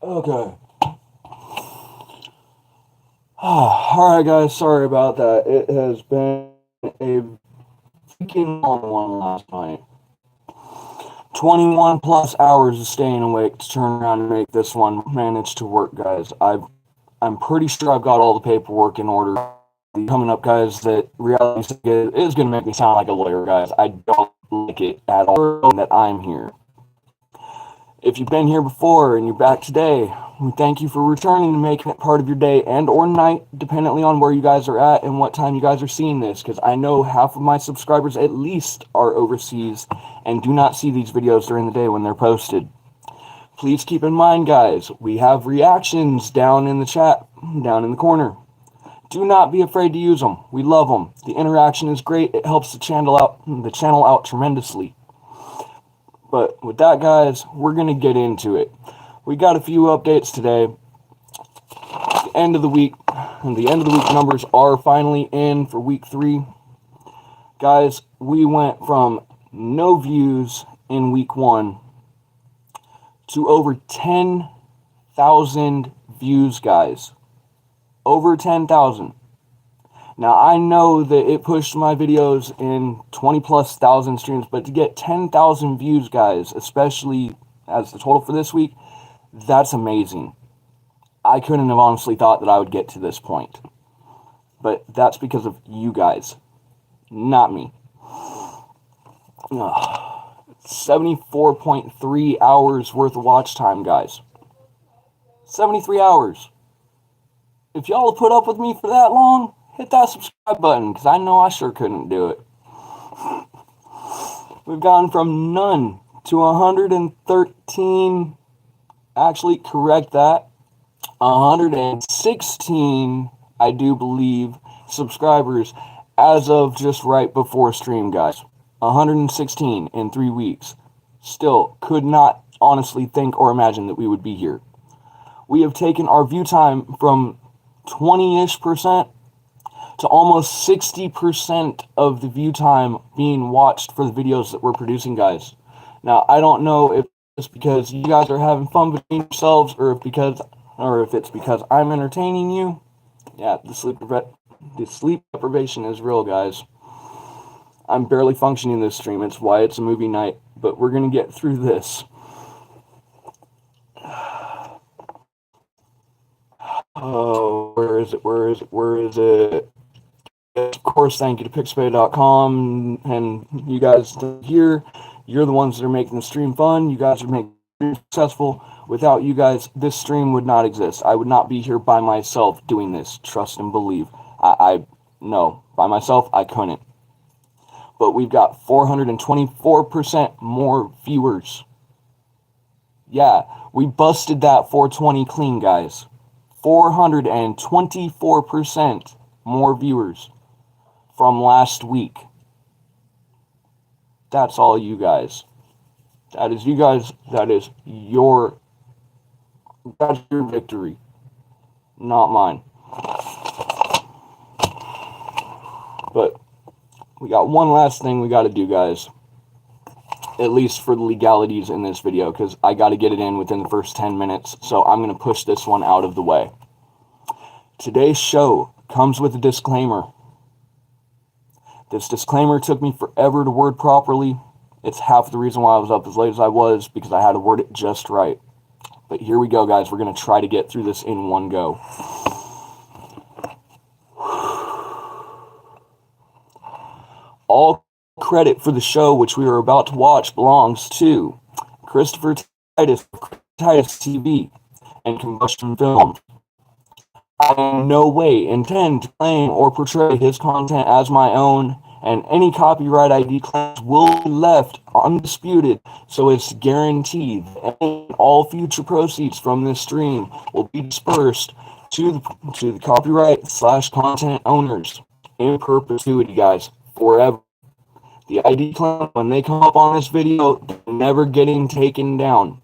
Okay. Alright, guys, sorry about that. It has been a freaking long one last night. 21 plus hours of staying awake to turn around and make this one manage to work, guys. I'm pretty sure I've got all the paperwork in order. Coming up, guys, that reality is going to make me sound like a lawyer, guys. I don't like it at all that I'm here. If you've been here before and you're back today, we thank you for returning and making it part of your day and or night, dependently on where you guys are at and what time you guys are seeing this, because I know half of my subscribers at least are overseas and do not see these videos during the day when they're posted. Please keep in mind, guys, we have reactions down in the chat, down in the corner. Do not be afraid to use them. We love them. The interaction is great. It helps the channel out tremendously. But with that, guys, we're going to get into it. We got a few updates today. The end of the week numbers are finally in for week 3. Guys, we went from no views in week 1 to over 10,000 views, guys. Over 10,000. Now, I know that it pushed my videos in 20 plus thousand streams, but to get 10,000 views, guys, especially as the total for this week, that's amazing. I couldn't have honestly thought that I would get to this point. But that's because of you guys, not me. 74.3 hours worth of watch time, guys. 73 hours. If y'all have put up with me for that long, hit that subscribe button, because I know I sure couldn't do it. We've gone from none to 113, actually, correct that, 116, I do believe, subscribers as of just right before stream, guys. 116 in 3 weeks. Still, could not honestly think or imagine that we would be here. We have taken our view time from 20-ish% to almost 60% of the view time being watched for the videos that we're producing, guys. Now, I don't know if it's because you guys are having fun between yourselves, or if it's because I'm entertaining you. Yeah, the sleep deprivation is real, guys. I'm barely functioning this stream. It's why it's a movie night, but we're gonna get through this. Oh, where is it? Of course, thank you to Pixabay.com and you guys here. You're the ones that are making the stream fun. You guys are making it successful. Without you guys, this stream would not exist. I would not be here by myself doing this. Trust and believe. No, by myself, I couldn't. But we've got 424% more viewers. Yeah, we busted that 420 clean, guys. 424% more viewers from last week. That's all you guys. That is you guys. That's your victory, not mine. But we got one last thing we got to do, guys. At least for the legalities in this video, because I got to get it in within the first 10 minutes, so I'm going to push this one out of the way. Today's show comes with a disclaimer. This disclaimer took me forever to word properly. It's half the reason why I was up as late as I was, because I had to word it just right. But here we go, guys. We're going to try to get through this in one go. All credit for the show which we are about to watch belongs to Christopher Titus of ChristopherTitusTv and Combustion Films. I in no way intend to claim or portray his content as my own, and any copyright ID claims will be left undisputed, so it's guaranteed that all future proceeds from this stream will be dispersed to the copyright/content owners in perpetuity, guys, forever. The ID claims, when they come up on this video, they're never getting taken down.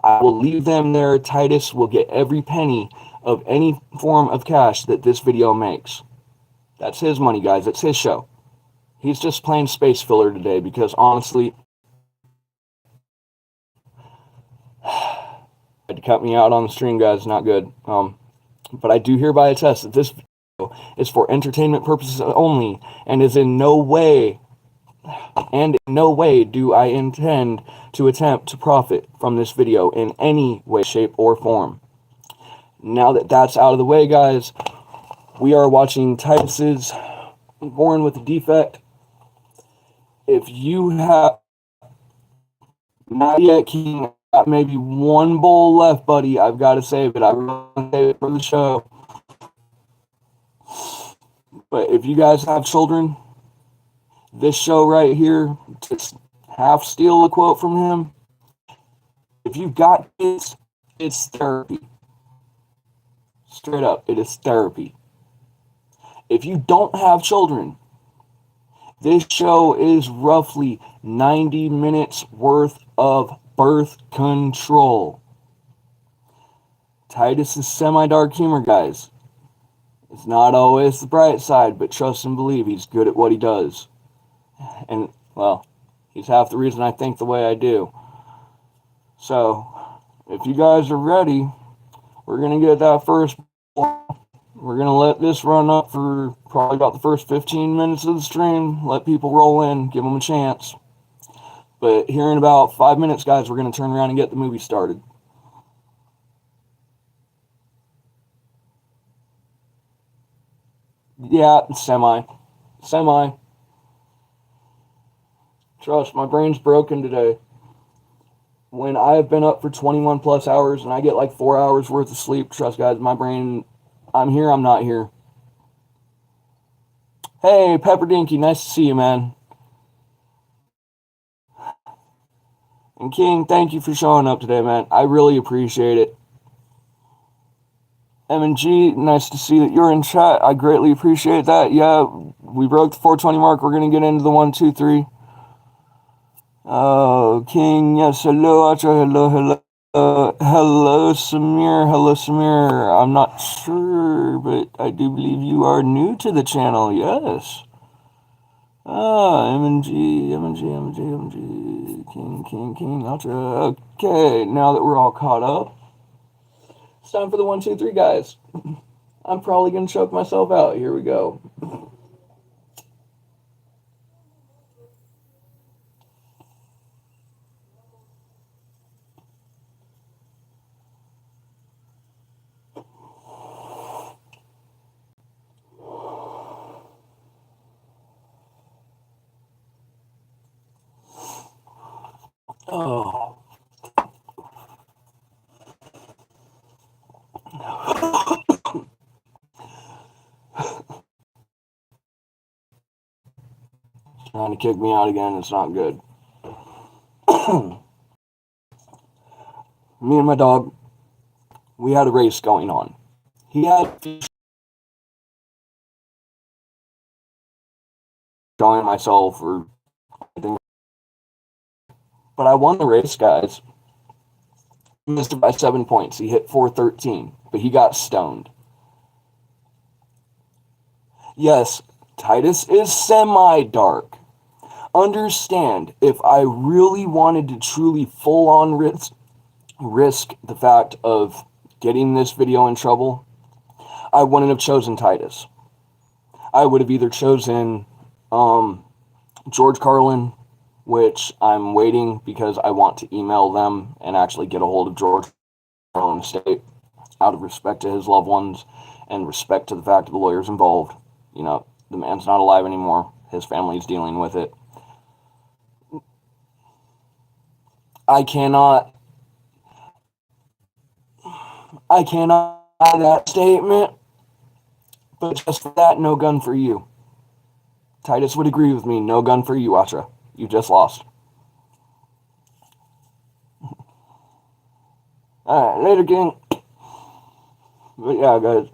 I will leave them there. Titus will get every penny of any form of cash that this video makes. That's his money, guys. It's his show. He's just playing space filler today because, honestly, I to cut me out on the stream, guys. Not good. But I do hereby attest that this video is for entertainment purposes only, and in no way do I intend to attempt to profit from this video in any way, shape, or form. Now that that's out of the way, guys, we are watching Titus's Born with a Defect. If you have not yet, King, got maybe one bowl left, buddy. I've got to save it. I really want to save it for the show. But if you guys have children, this show right here, just half steal a quote from him. If you've got kids, it's therapy. Straight up, it is therapy. If you don't have children, this show is roughly 90 minutes worth of birth control. Titus is semi-dark humor, guys. It's not always the bright side, but trust and believe he's good at what he does. And, well, he's half the reason I think the way I do. So, if you guys are ready, we're going to get that first one. We're going to let this run up for probably about the first 15 minutes of the stream. Let people roll in, give them a chance. But here in about 5 minutes, guys, we're going to turn around and get the movie started. Yeah, semi. Trust, my brain's broken today. When I have been up for 21 plus hours and I get like 4 hours worth of sleep, trust, guys, my brain, I'm here, I'm not here. Hey, Pepper Dinky, nice to see you, man. And King, thank you for showing up today, man. I really appreciate it. M&G, nice to see that you're in chat. I greatly appreciate that. Yeah, we broke the 420 mark. We're going to get into the 1, 2, 3. Oh, King, yes, hello, Acha, hello. Hello, Samir. I'm not sure, but I do believe you are new to the channel, yes. M&G, King, Acha. Okay, now that we're all caught up, it's time for the 1, 2, 3, guys. I'm probably going to choke myself out. Here we go. Oh. Trying to kick me out again. It's not good. Me and my dog, we had a race going on. He had showing myself or anything, but I won the race, guys. He missed it by 7 points. He hit 413, but he got stoned. Yes, Titus is semi-dark. Understand, if I really wanted to truly full-on risk the fact of getting this video in trouble, I wouldn't have chosen Titus. I would have either chosen George Carlin, which I'm waiting because I want to email them and actually get a hold of George Carlin estate out of respect to his loved ones and respect to the fact of the lawyers involved. You know, the man's not alive anymore. His family's dealing with it. I cannot that statement, but just for that, no gun for you. Titus would agree with me. No gun for you, Atra. You just lost. Alright, later, King. But yeah, guys.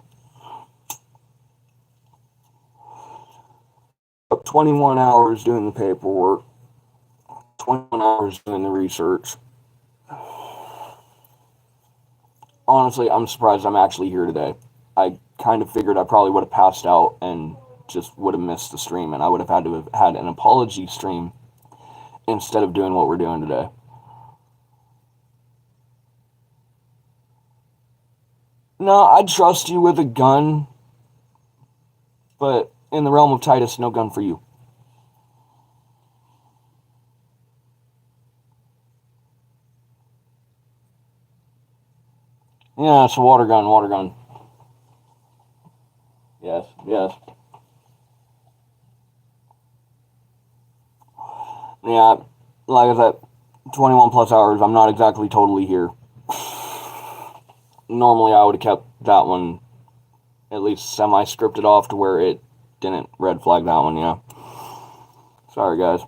Up 21 hours doing the paperwork. 21 hours doing the research. Honestly, I'm surprised I'm actually here today. I kind of figured I probably would have passed out and just would have missed the stream, and I would have had to have had an apology stream instead of doing what we're doing today. No, I'd trust you with a gun, but in the realm of Titus, no gun for you. Yeah, it's a water gun, water gun. Yes, yes. Yeah, like I said, 21 plus hours, I'm not exactly totally here. Normally, I would have kept that one at least semi-scripted off to where it didn't red flag that one, yeah. Sorry, guys.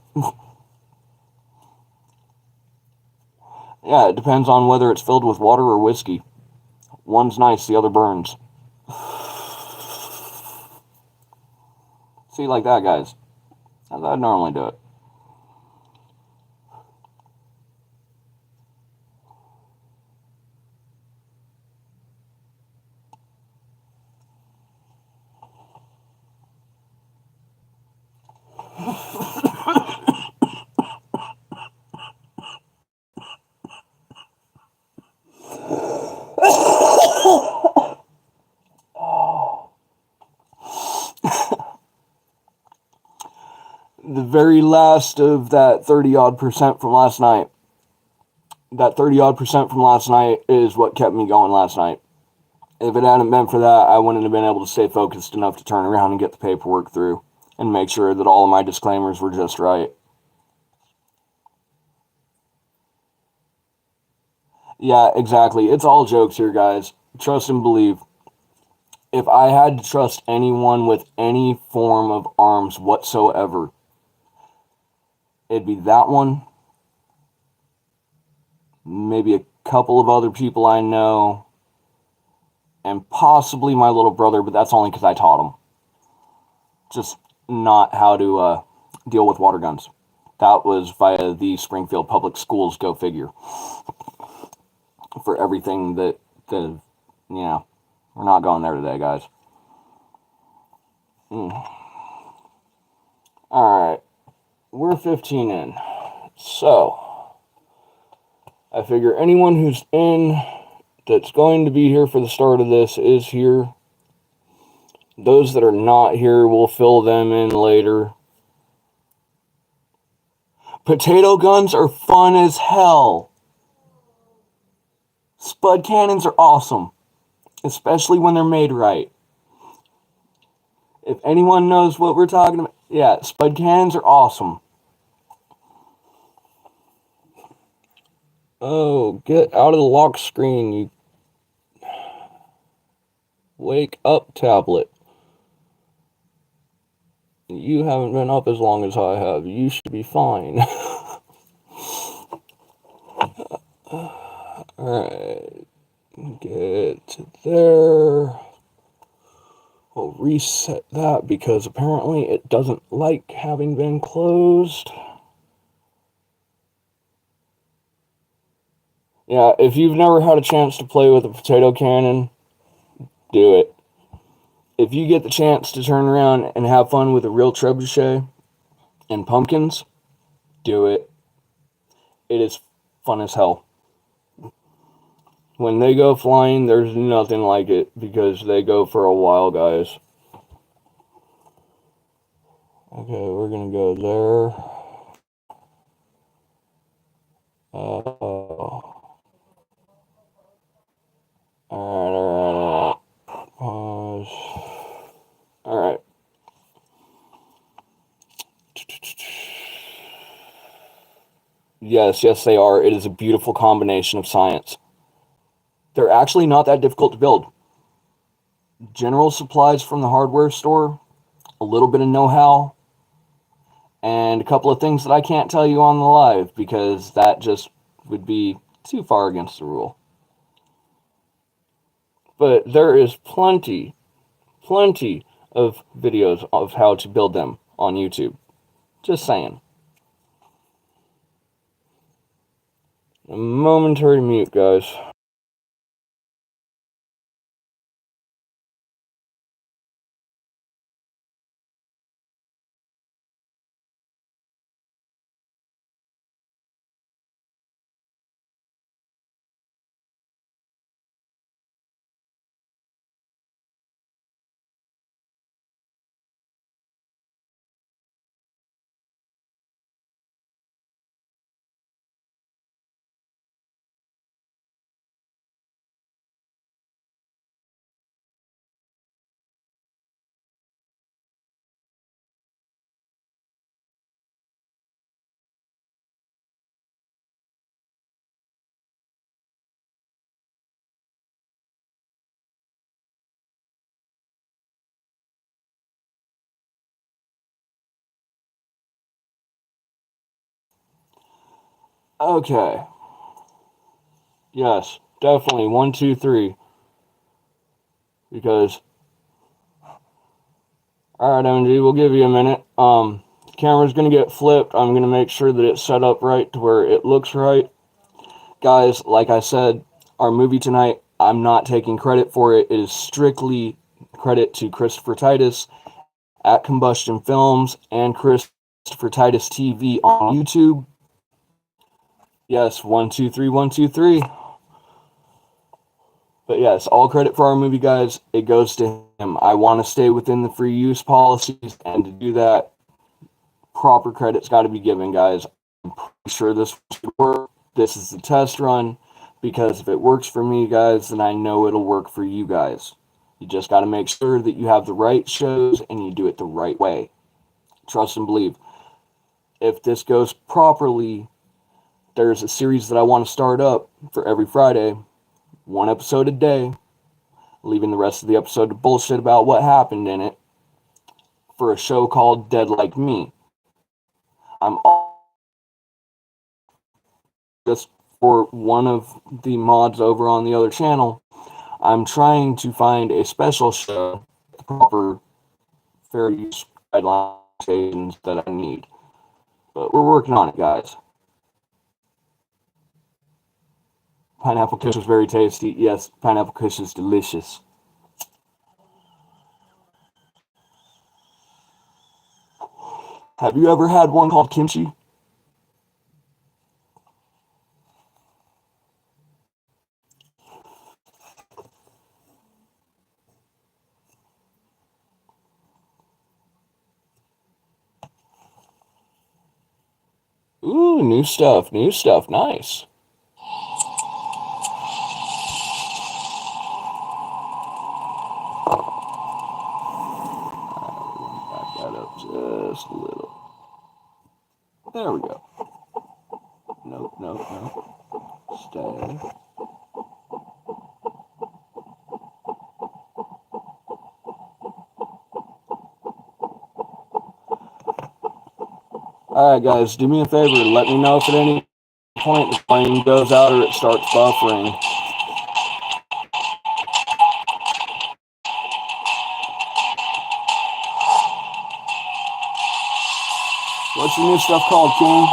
Yeah, it depends on whether it's filled with water or whiskey. One's nice, the other burns. See, like that, guys. I'd normally do it. The very last of that 30-odd% from last night. That 30-odd% from last night is what kept me going last night. If it hadn't been for that, I wouldn't have been able to stay focused enough to turn around and get the paperwork through and make sure that all of my disclaimers were just right. Yeah, exactly. It's all jokes here, guys. Trust and believe. If I had to trust anyone with any form of arms whatsoever, it'd be that one. Maybe a couple of other people I know, and possibly my little brother, but that's only because I taught him. Just not how to deal with water guns. That was via the Springfield Public Schools, go figure. For everything that, we're not going there today, guys. Alright, we're 15 in. So, I figure anyone who's in that's going to be here for the start of this is here. Those that are not here, we'll fill them in later. Potato guns are fun as hell. Spud cannons are awesome, especially when they're made right. If anyone knows what we're talking about, yeah, spud cannons are awesome. Oh, get out of the lock screen, you wake up, tablet. You haven't been up as long as I have. You should be fine. Alright, get to there. We'll reset that because apparently it doesn't like having been closed. Yeah, if you've never had a chance to play with a potato cannon, do it. If you get the chance to turn around and have fun with a real trebuchet and pumpkins, do it. It is fun as hell. When they go flying, there's nothing like it because they go for a while, guys. Okay, we're gonna go there. Alright. Pause. Alright. Yes, they are. It is a beautiful combination of science. They're actually not that difficult to build. General supplies from the hardware store, a little bit of know-how, and a couple of things that I can't tell you on the live because that just would be too far against the rule. But there is plenty of videos of how to build them on YouTube. Just saying. A momentary mute, guys. Okay. Yes, definitely. 1, 2, 3. Because, alright, MG, we'll give you a minute. Camera's gonna get flipped. I'm gonna make sure that it's set up right to where it looks right. Guys, like I said, our movie tonight, I'm not taking credit for it. It is strictly credit to Christopher Titus at Combustion Films and ChristopherTitusTv on YouTube. Yes, 1, 2, 3, 1, 2, 3. But yes, all credit for our movie, guys. It goes to him. I want to stay within the free use policies, and to do that, proper credit's got to be given, guys. I'm pretty sure this will work. This is the test run, because if it works for me, guys, then I know it'll work for you guys. You just got to make sure that you have the right shows and you do it the right way. Trust and believe. If this goes properly, there's a series that I want to start up for every Friday, 1 episode a day, leaving the rest of the episode to bullshit about what happened in it, for a show called Dead Like Me. I'm just for one of the mods over on the other channel. I'm trying to find a special show, the proper fair use guidelines that I need. But we're working on it, guys. Pineapple Kush is very tasty. Yes, pineapple Kush is delicious. Have you ever had one called kimchi? Ooh, new stuff, nice. Back that up just a little. There we go. Nope. Stay. Alright guys, do me a favor, let me know if at any point the plane goes out or it starts buffering. What's your new stuff called, King?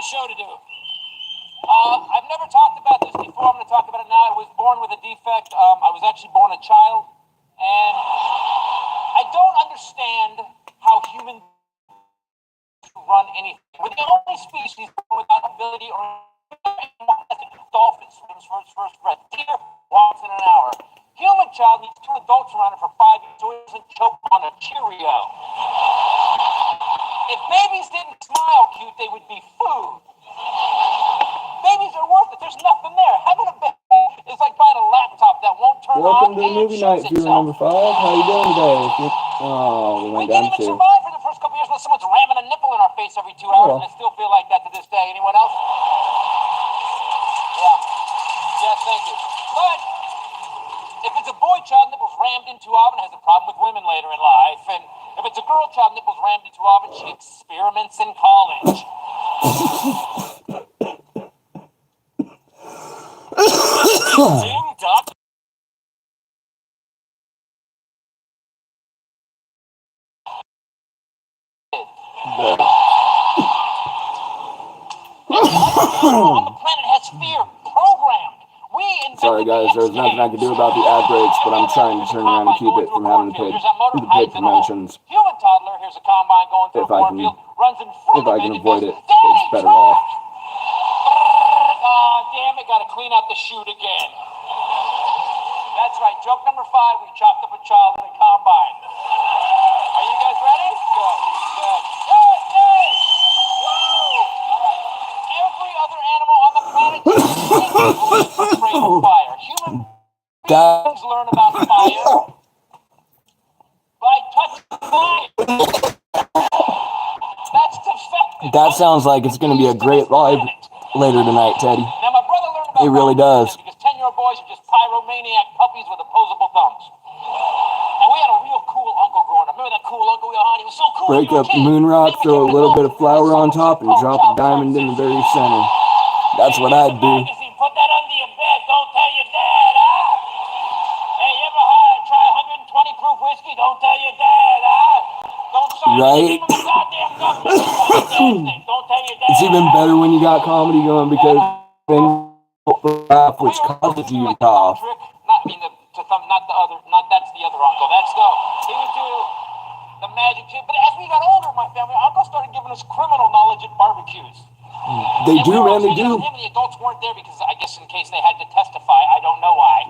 Show to do. I've never talked about this before. I'm going to talk about it now. I was born with a defect. I was actually born a child, and I don't understand how humans run anything. We're the only species without ability or dolphins swims for its first breath. Deer walks in an hour. Human child needs 2 adults around it for 5 years so it doesn't choke on a Cheerio. If babies didn't smile cute, they would be food. Babies are worth it. There's nothing there. Having a baby is like buying a laptop that won't turn on. Welcome to the movie night, viewer number 5. How you doing today? We didn't even survive for the first couple years when someone's ramming a nipple in our face every 2 hours, and I still feel like that to this day. Anyone else? Yeah. Yes, thank you. But if it's a boy child, nipples rammed into oven, has a problem with women later in life. And if it's a girl child, nipples rammed into oven, she experiments in college. Ding, duck. On the planet has fear programmed. Sorry guys, there's nothing I can do about the ad breaks, but I'm trying to turn around and keep it from having to pay the paid promotions. Human toddler, here's a combine going through a cornfield, runs in front if I can avoid it, it's better off. Damn it, gotta clean out the chute again. That's right, joke number 5, we chopped up a child in a combine. Are you guys ready? Good. Yay! sounds like it's going to be a great live later tonight, Teddy. Now, my brother learned about It really does. because 10-year-old boys are just pyromaniac puppies with opposable thumbs. And we had a real cool uncle growing up. Remember that cool uncle we had? He was so cool. Break up the moon rock, throw a little bit of flour on top, and drop a diamond in the very center. That's what I'd do. Put that under your bed. Don't tell your dad, huh? Hey, you ever try 120 proof whiskey? Don't tell your dad, huh? Don't sign right? the goddamn thing. Don't tell your dad. It's even better when you got comedy going because then laugh, which causes you to cough. Not that's the other uncle. He would do the magic trick. But as we got older, my family, Uncle started giving us criminal knowledge at barbecues. They do, man, they do. The adults weren't there because I guess in case they had to testify. I don't know why.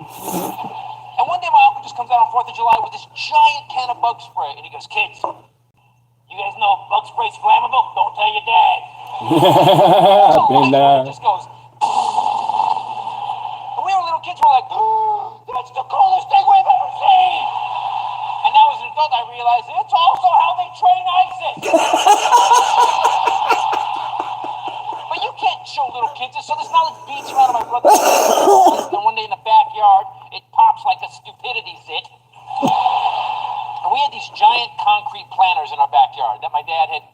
And one day my uncle just comes out on 4th of July with this giant can of bug spray. And he goes, kids, you guys know bug spray's flammable? Don't tell your dad. Been there. It just goes. And we were little kids, we're like, that's the coolest thing we've ever seen. And now as an adult, I realize it's also how they train ISIS. But you can't show little kids this, so this knowledge beats around my brother. And one day in the backyard, it pops like a stupidity zit. And we had these giant concrete planters in our backyard that my dad had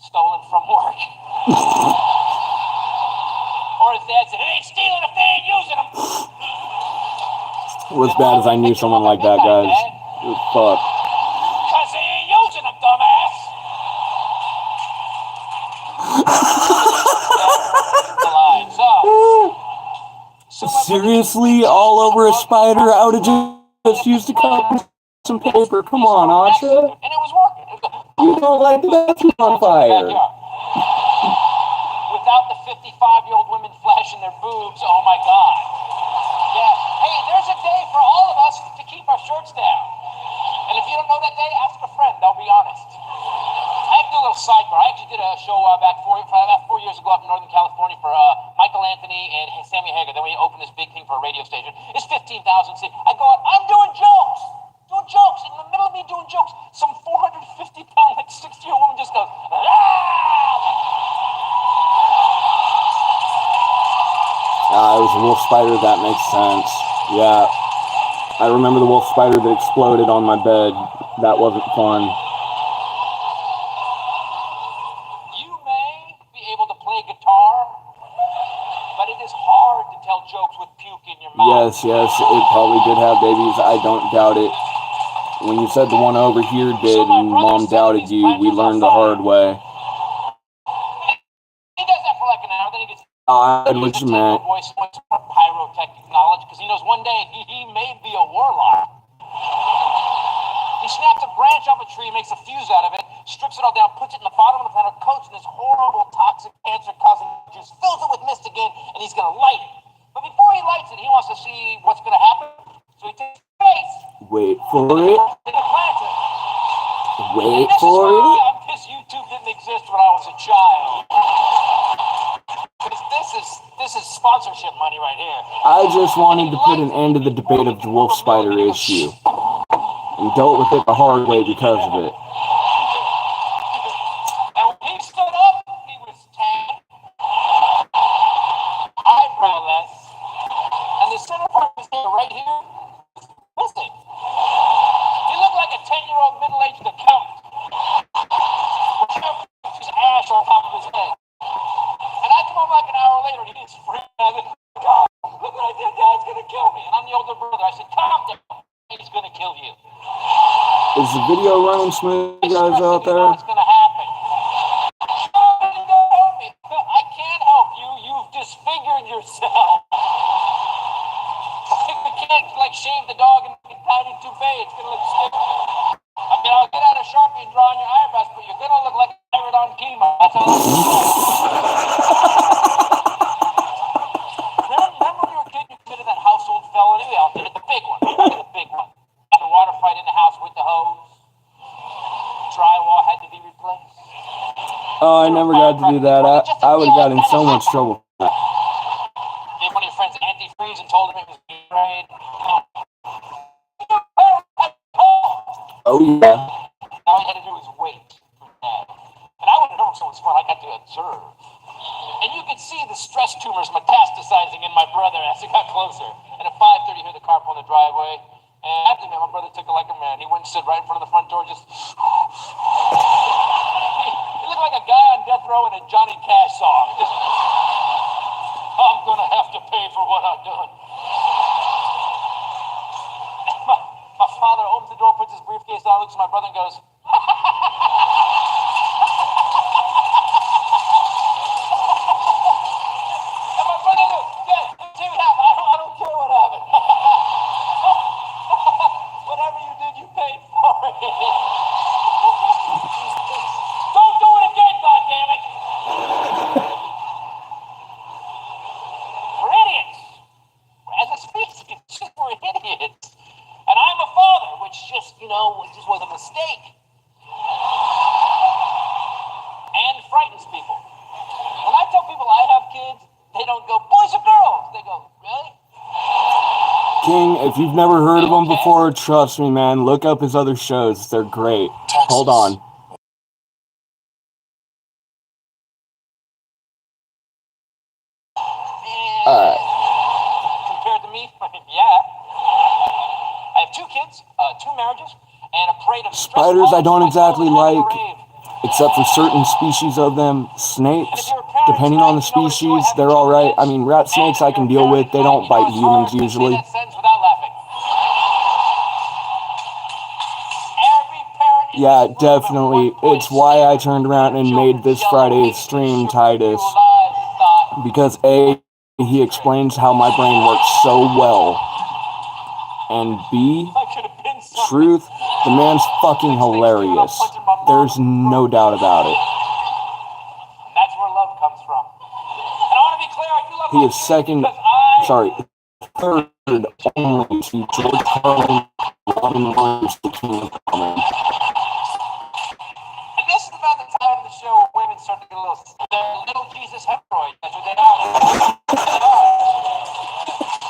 stolen from work. Or as Dad said, it ain't stealing if they ain't using them. Well, as bad as I knew someone like that, guys. It was fucked. Because they ain't using them, dumbass. Seriously, all over a spider? I would have just used to cut some paper. Come on, Asha. And it was working. You don't like the bathroom on fire. Without the 55-year-old women flashing their boobs, oh my God. Yeah. Hey, there's a day for all of us to keep our shirts down. And if you don't know that day, ask a friend. They'll be honest. I have to do a little sidebar. I actually did a show back 4 years ago up in Northern California for Michael Anthony and Sammy Hagar. Then we opened this big thing for a radio station. It's 15,000 seats. I go out, I'm doing jokes. Doing jokes. In the middle of me doing jokes, some 450-pound, like 60-year-old woman just goes, It was a wolf spider, that makes sense. Yeah. I remember the wolf spider that exploded on my bed. That wasn't fun. You may be able to play guitar, but it is hard to tell jokes with puke in your mouth. Yes, it probably did have babies. I don't doubt it. When you said the one over here did and Mom doubted you, we learned the hard way. He does that for like an hour, then he gets What you meant. voice, pyrotechnic knowledge, because he knows one day he may be a warlock. He snaps a branch off a tree, makes a fuse out of it, strips it all down, puts it in the bottom of the planet, coats in this horrible, toxic, cancer-causing juice, fills it with mist again, and he's going to light it. But before he lights it, he wants to see what's going to happen. So he takes space. Wait for it. And he plants it. Wait for it. This YouTube didn't exist when I was a child. This is sponsorship money right here. I just wanted to put an end to the debate of the wolf spider issue. And dealt with it the hard way because of it. And when he stood up, he was tan, eyebrowless, and the center part of his hair right here was missing. He looked like a 10-year-old middle-aged accountant. With his ash on top of his head. And I come home like an hour later, and he didn't spring out of it. God, look what I did, Dad's gonna kill me. And I'm the older brother. I said, calm down. He's gonna kill you. Is the video running smooth, guys, out there? What's gonna happen? I can't help you. You've disfigured yourself. You can't like shave the dog and make it tied in toupee. It's gonna look stupid. I mean, I'll get out a Sharpie and draw on your eyebrows, but you're gonna look like a pirate on chemo. That's all. Remember when you were a kid, you committed that household felony? We all did it. The big one. The big one. The water fight in the house with the hose. Drywall had to be replaced. Oh, I never got to do that. I would have got in so much trouble. Gave one of your friends antifreeze and told him it was grade. Oh, yeah. All he had to do was wait for that. And I wouldn't know if someone's fun. I got to about doing. My father opens the door, puts his briefcase down, looks at my brother and goes, and my brother goes, yeah, dude, I don't care what happened. Whatever you did, you paid for it. Don't do it again, goddammit. We're idiots. As a species, we're idiots. And I'm a father, which just was a mistake. And frightens people. When I tell people I have kids, they don't go, boys or girls? They go, really? King, if you've never heard of him before, trust me, man. Look up his other shows. They're great. Texas. Hold on. Compared to me, yeah. I have 2 kids, 2 marriages, and a parade of Spiders I don't exactly like, except for certain species of them. Snakes, depending on the species, they're alright. I mean, rat snakes I can deal with. They don't bite humans usually. Yeah, definitely. It's why I turned around and made this Friday's stream, Titus. Because A, he explains how my brain works so well. And B, truth, the man's fucking hilarious. There's no doubt about it. That's where love comes from. And I want to be clear, I do love He is third only to George Carlin, Robin Williams, the King of Comedy. And this is about the time of the show where women start to get a little, they're little Jesus hemorrhoids. That's what they are.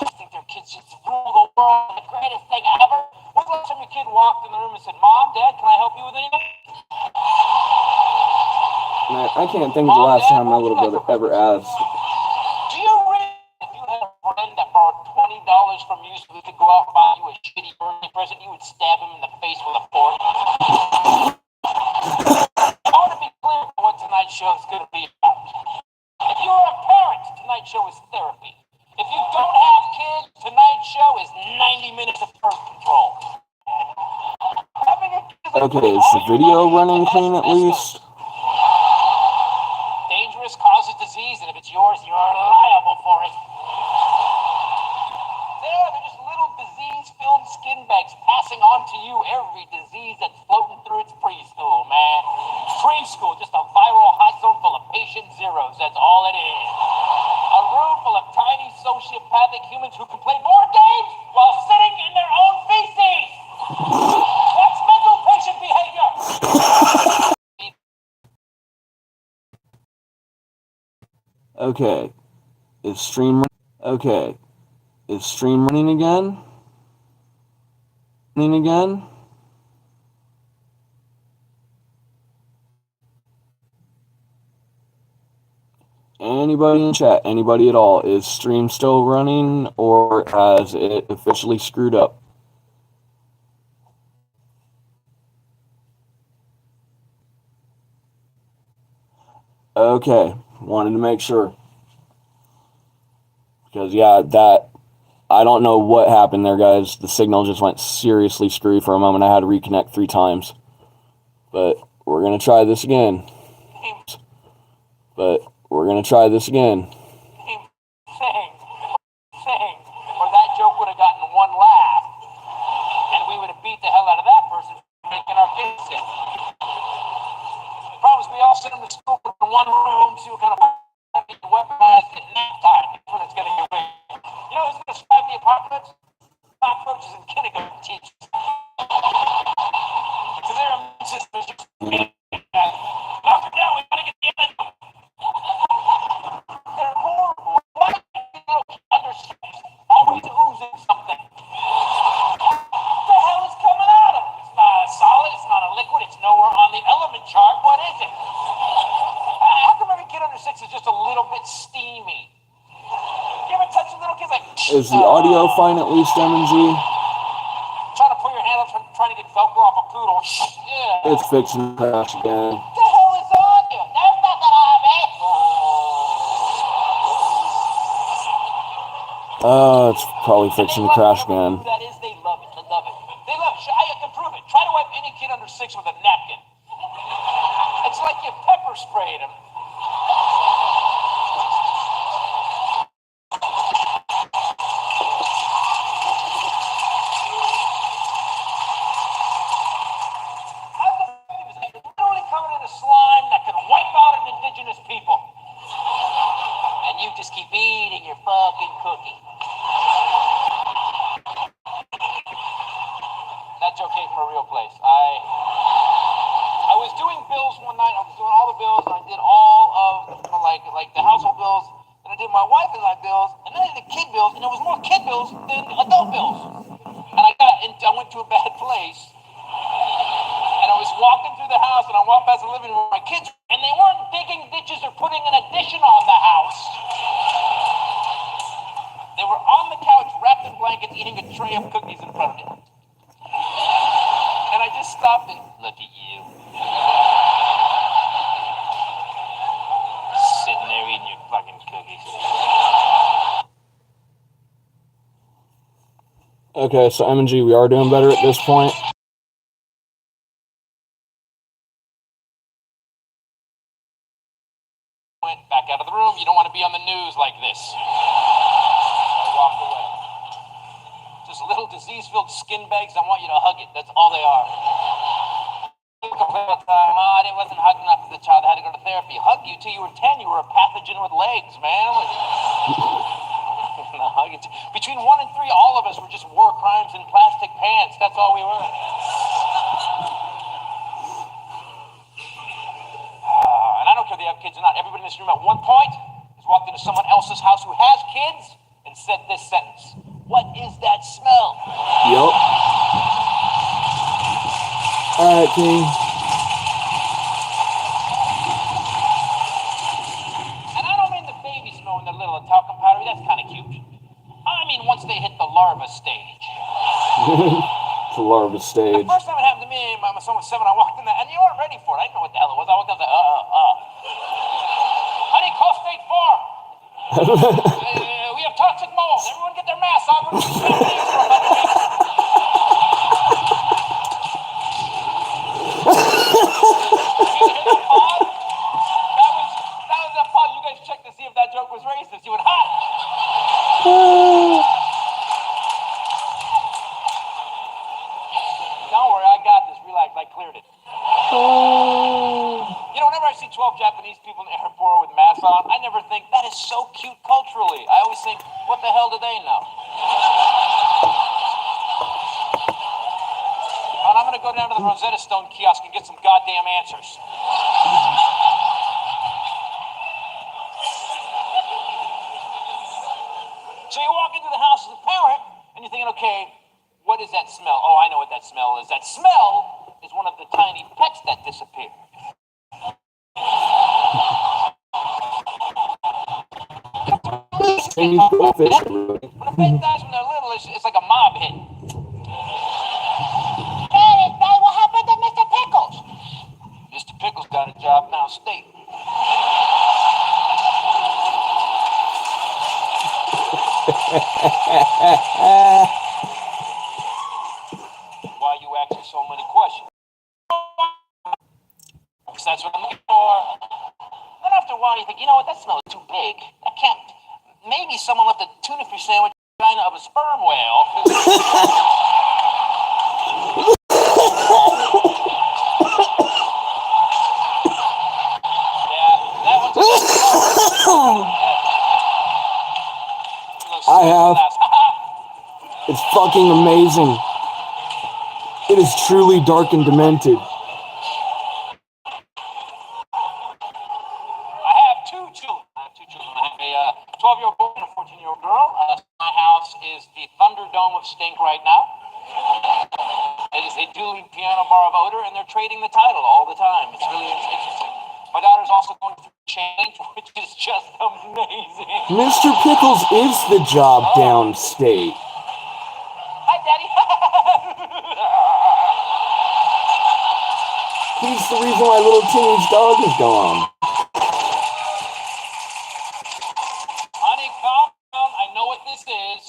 I think their kids should rule the world, the greatest thing ever. When's the last time your kid walked in the room and said, Mom, Dad, can I help you with anything? Man, I can't think of the last time my little brother ever asked. Do you really, if you had a friend that borrowed $20 from you so we could go out and buy you a shitty birthday present, you would stab him in the face with a fork? I want to be clear about what tonight's show is going to be about. If you're a parent, tonight's show is therapy. If you don't have kids, tonight's show is 90 minutes of birth control. Okay, is the video running clean at least? Dangerous, causes disease, and if it's yours, you're liable for it. They're just little disease-filled skin bags passing on to you every disease that's floating through its preschool, man. Preschool, just a viral hot zone full of patient zeros, that's all it is. A room full of tiny sociopathic humans who can play board games while sitting in their own feces. That's mental patient behavior. Okay, is stream running again? Anybody in chat, anybody at all, is stream still running or has it officially screwed up? Okay, wanted to make sure. Because, yeah, I don't know what happened there, guys. The signal just went seriously screwy for a moment. I had to reconnect 3 times. But we're going to try this again. Or that joke would have gotten 1 laugh, and we would have beat the hell out of that person for making our kids sick. The problem is we all send them to school in one room, so we're going to be weaponized at nap time. That's when it's going to get big. You know who's going to survive the apocalypse? Cockroaches and kindergarten teachers. So their immune system is just knock it down, we got to get the end of it. They're horrible. Why do you understand? Always oozing something. What the hell is coming out of it? It's not a solid, it's not a liquid, it's nowhere on the element chart. What is it? How come every kid under 6 is just a little bit steamy? You ever touch a little kid like... Is the audio fine at least, MG? Trying to put your hand up, trying to get Velcro off a poodle. Yeah. It's fixing to crash again. What the hell is on you? There's nothing on me. It's probably fixing to crash again. That is, they love it. They love it. They love it. I can prove it. Try to wipe any kid under 6 with a napkin. It's like you pepper sprayed them. Slime that can wipe out an indigenous people. And you just keep eating your fucking cookie. That joke came from a real place. I was doing bills one night. I was doing all the bills, and I did all of like the household bills, and I did my wife and my bills, and then I did the kid bills, and there was more kid bills than adult bills. And I went to a bad place. And I was walking through the house, and I walked past the living room with my kids, and they weren't digging ditches or putting an addition on the house. They were on the couch, wrapped in blankets, eating a tray of cookies in front of me. And I just stopped and look at you. Sitting there eating your fucking cookies. Okay, so M&G, we are doing better at this point. Went back out of the room. You don't want to be on the news like this. I walked away. Just little disease-filled skin bags. I want you to hug it. That's all they are. I wasn't hugging up to the child. I had to go to therapy. Hugged you till you were 10. You were a pathogen with legs, man. Between 1 and 3, all of us were just war crimes in plastic pants. That's all we were. And I don't care if they have kids or not. Everybody in this room at one point has walked into someone else's house who has kids and said this sentence. What is that smell? Yup. Alright, King. And I don't mean the baby smell when they're little and talcum powdery. That's kind of cute. I mean once they hit the larva stage. The larva stage. The first time it happened to me, my son was 7, I walked in there, and you weren't ready for it. I didn't know what the hell it was. I walked up there, honey, call State Farm. We have toxic mold. Everyone get their masks on. We're going to spend days for about a week. You hear that pause? That was that pause. You guys checked to see if that joke was racist. You went, ha! Don't worry, I got this. Relax, I cleared it. You know, whenever I see 12 Japanese people in the airport with masks on, I never think, that is so cute culturally. I always think, what the hell do they know? And I'm going to go down to the Rosetta Stone kiosk and get some goddamn answers. So you walk into the house as a parent, and you're thinking, okay, what is that smell? Oh, I know what that smell is. That smell is one of the tiny pets that disappeared. When a pet dies when they're little, it's like a mob hit. Hey, what happened to Mr. Pickles? Mr. Pickles got a job now, state. Why you asking so many questions? Because that's what I'm looking for. Then after a while, you think, you know what, that smell is too big. I can't. Maybe someone left a tuna fish sandwich in the vagina of a sperm whale. Yeah, that one's I have. It's fucking amazing. It is truly dark and demented. I have two children. I have a 12-year-old boy and a 14-year-old girl. My house is the Thunderdome of stink right now. It is a dueling piano bar of odor, and they're trading the title all the time. It's really interesting. My daughter's also going through change, which is just amazing. Mr. Pickles is the job downstate. Hi, Daddy. He's the reason why little teenage dog is gone. Honey, calm down. I know what this is.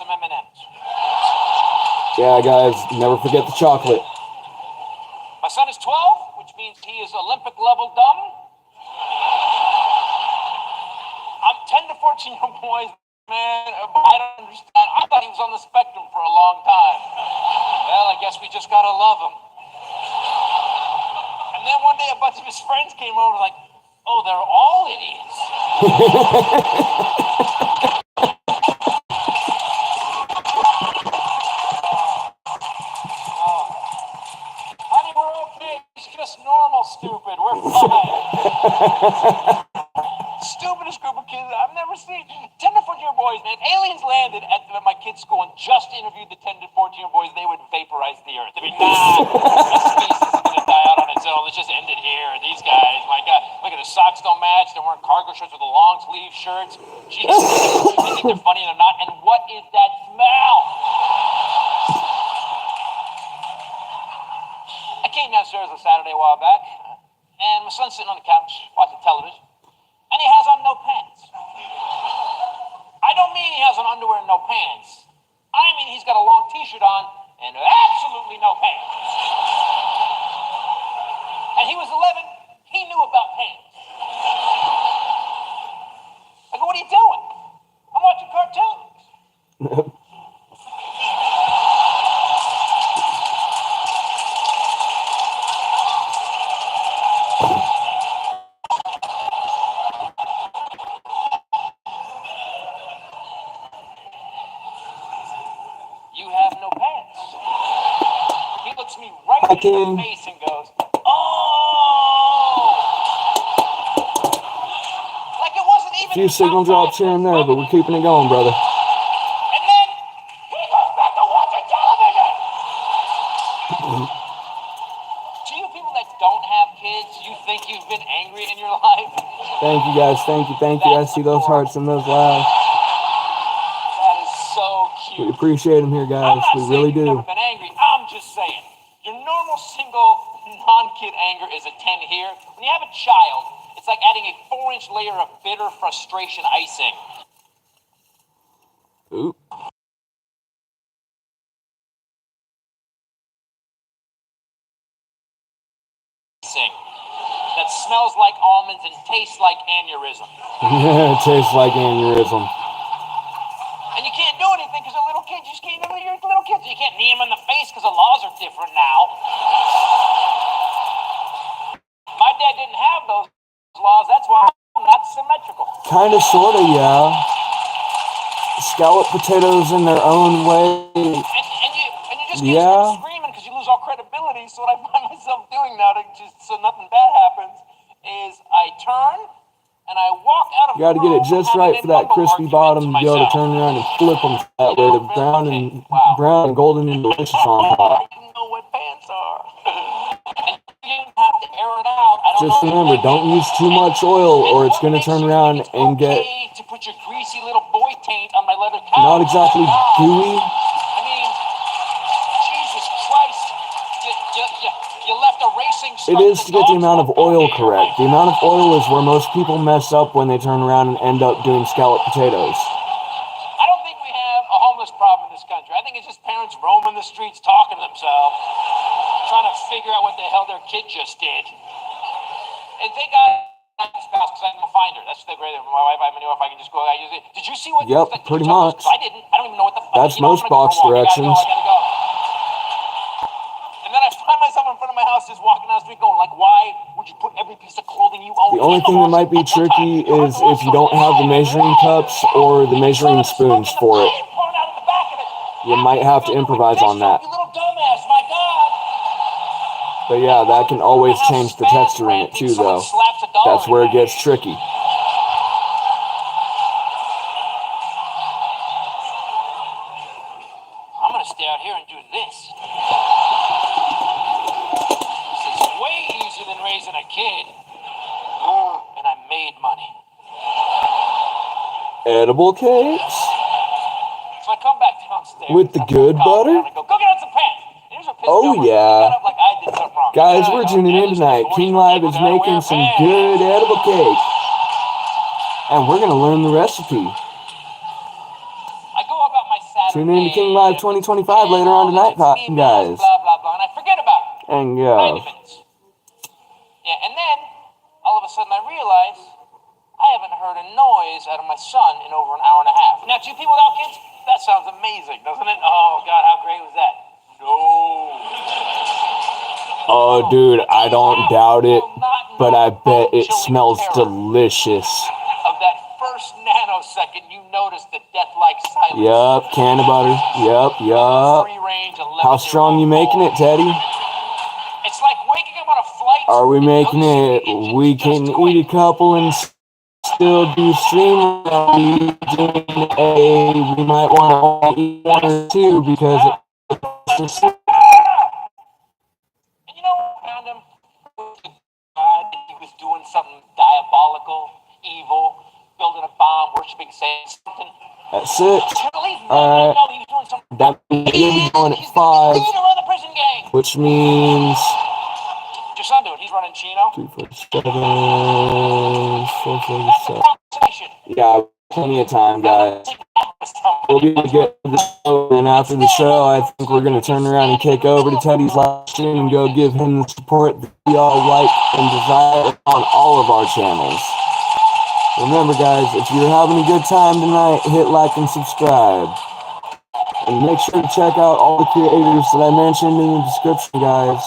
some M&Ms. Yeah, guys, never forget the chocolate. My son is 12, which means he is Olympic level dumb. I'm 10 to 14-year-old boys, man. I don't understand. I thought he was on the spectrum for a long time. Well, I guess we just gotta love him. And then one day a bunch of his friends came over like, oh, they're all idiots. Honey, we're okay. It's just normal stupid. We're fine. Stupidest group of kids I've never seen. 10 to 14-year-old boys, man. Aliens landed at my kid's school and just interviewed the 10 to 14-year-old boys. They would vaporize the earth. They'd be, nah, this species is going to die out on its own. Let's just end it here. These guys, my God. Look at the socks don't match. They're wearing cargo shirts with the long sleeve shirts. Jesus, they think they're funny and they're not. And what is that smell? I came downstairs on Saturday a while back, and my son's sitting on the couch watching television. And he has on no pants. I don't mean he has on underwear and no pants. I mean he's got a long t-shirt on and absolutely no pants. And he was 11. He knew about pants. I go, what are you doing? I'm watching cartoons. In the face and goes, oh! Like it wasn't even. A few signal drops here and there, but we're keeping it going, brother. And then he goes back to watching television. To you people that don't have kids, you think you've been angry in your life? Thank you, guys. Thank you. I see those hearts and those laughs. That is so cute. We appreciate them here, guys. We really do. I've never been angry. I'm just saying. Your normal single non-kid anger is a 10 here. When you have a child, it's like adding a 4-inch layer of bitter frustration icing. Ooh. That smells like almonds and tastes like aneurysm. It tastes like aneurysm. And you can't do anything because they're little kids. You just can't do it. You're little kids. You can't knee them in the face because the laws are different now. My dad didn't have those laws. That's why I'm not symmetrical. Kind of, sort of, yeah. Scalloped potatoes in their own way. And you just keep screaming because you lose all credibility. So what I find myself doing now, so nothing bad happens, is I turn and I walk out of the room. You got to get it just right for that crispy bottom to be able to turn around and flip them that way. The brown and golden and delicious on top. You know what pants are. And you have to air it out. Just remember, don't use too much oil or it's going to turn around and get to put your greasy little boy taint on my leather couch. not exactly gooey. I mean, Jesus Christ, you left a racing It is to get the amount of oil correct. The amount of oil is where most people mess up when they turn around and end up doing scalloped potatoes. I don't think we have a homeless problem in this country. I think it's just parents roaming the streets talking to themselves, trying to figure out what the hell their kid just did. And thank God I have a spouse because I can find her. That's the great thing. My wife, I knew if I can just go, I use it. Did you see what? Yep, pretty much. I didn't. I don't even know what the fuck. That's most box directions. I gotta go. And then I find myself in front of my house just walking down the street going, like, why would you put every piece of clothing you own? The only thing that might be tricky is if you don't have the measuring cups or the measuring spoons for it. You might have to improvise on that. You little dumbass, my God. But yeah, that can always change the texture in it too, though. That's where it gets tricky. I'm gonna stay out here and do this. This is way easier than raising a kid. And I made money. Edible cakes? So I come back downstairs. With the good butter? Go get out some pants. Oh yeah. Guys, we're tuning in tonight. King Live is making some good edible cake. And we're going to learn the recipe. I go about my Tune in to King Live 2025 later on tonight, guys. Blah, blah, blah, and I forget about it. And 90 minutes. Yeah, and then, all of a sudden I realize I haven't heard a noise out of my son in over an hour and a half. Now, to you people without kids, that sounds amazing, doesn't it? Oh, God, how great was that? No. Oh, dude, I don't doubt it, but I bet it smells delicious. Of that first nanosecond, you notice the death-like silence. Yup, Canna butter. Yup. How strong you making it, Teddy? It's like waking up on a flight. Are we making it? We can eat a couple and still do stream. We might want to eat one or two because it's. And you know what I found him? He was doing something diabolical, evil, building a bomb, worshiping Satan, something. That's it. Alright. That means he'll be going at 5. Which means. What's your son doing? He's running Chino. 347, 447. Yeah, plenty of time, guys. We'll be able to get to the show, and after the show, I think we're going to turn around and kick over to Teddy's live stream and go give him the support that we all like and desire on all of our channels. Remember, guys, if you're having a good time tonight, hit like and subscribe. And make sure to check out all the creators that I mentioned in the description, guys.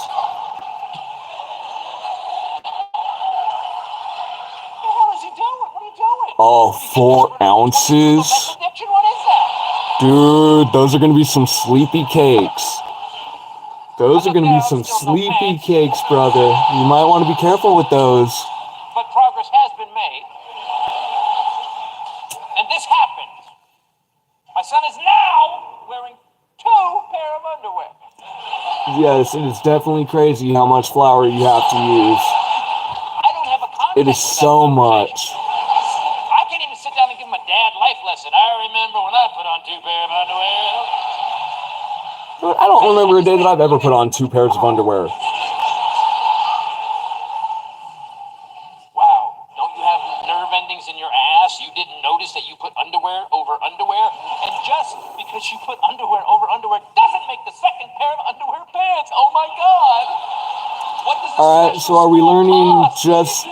Oh, 4 ounces? Dude, those are going to be some sleepy cakes. Those are going to be some sleepy cakes, brother. You might want to be careful with those. But progress has been made. And this happened. My son is now wearing 2 pair of underwear. Yes, it is definitely crazy how much flour you have to use. I don't have a context. It is so much. I can't even sit down and give him a dad life lesson. I remember when I put on 2 pair of underwear. I don't remember a day that I've ever put on 2 pairs of underwear. Wow, don't you have nerve endings in your ass? You didn't notice that you put underwear over underwear? And just because you put underwear over underwear doesn't make the second pair of underwear pants. Oh my God. What does this Alright, so are we learning just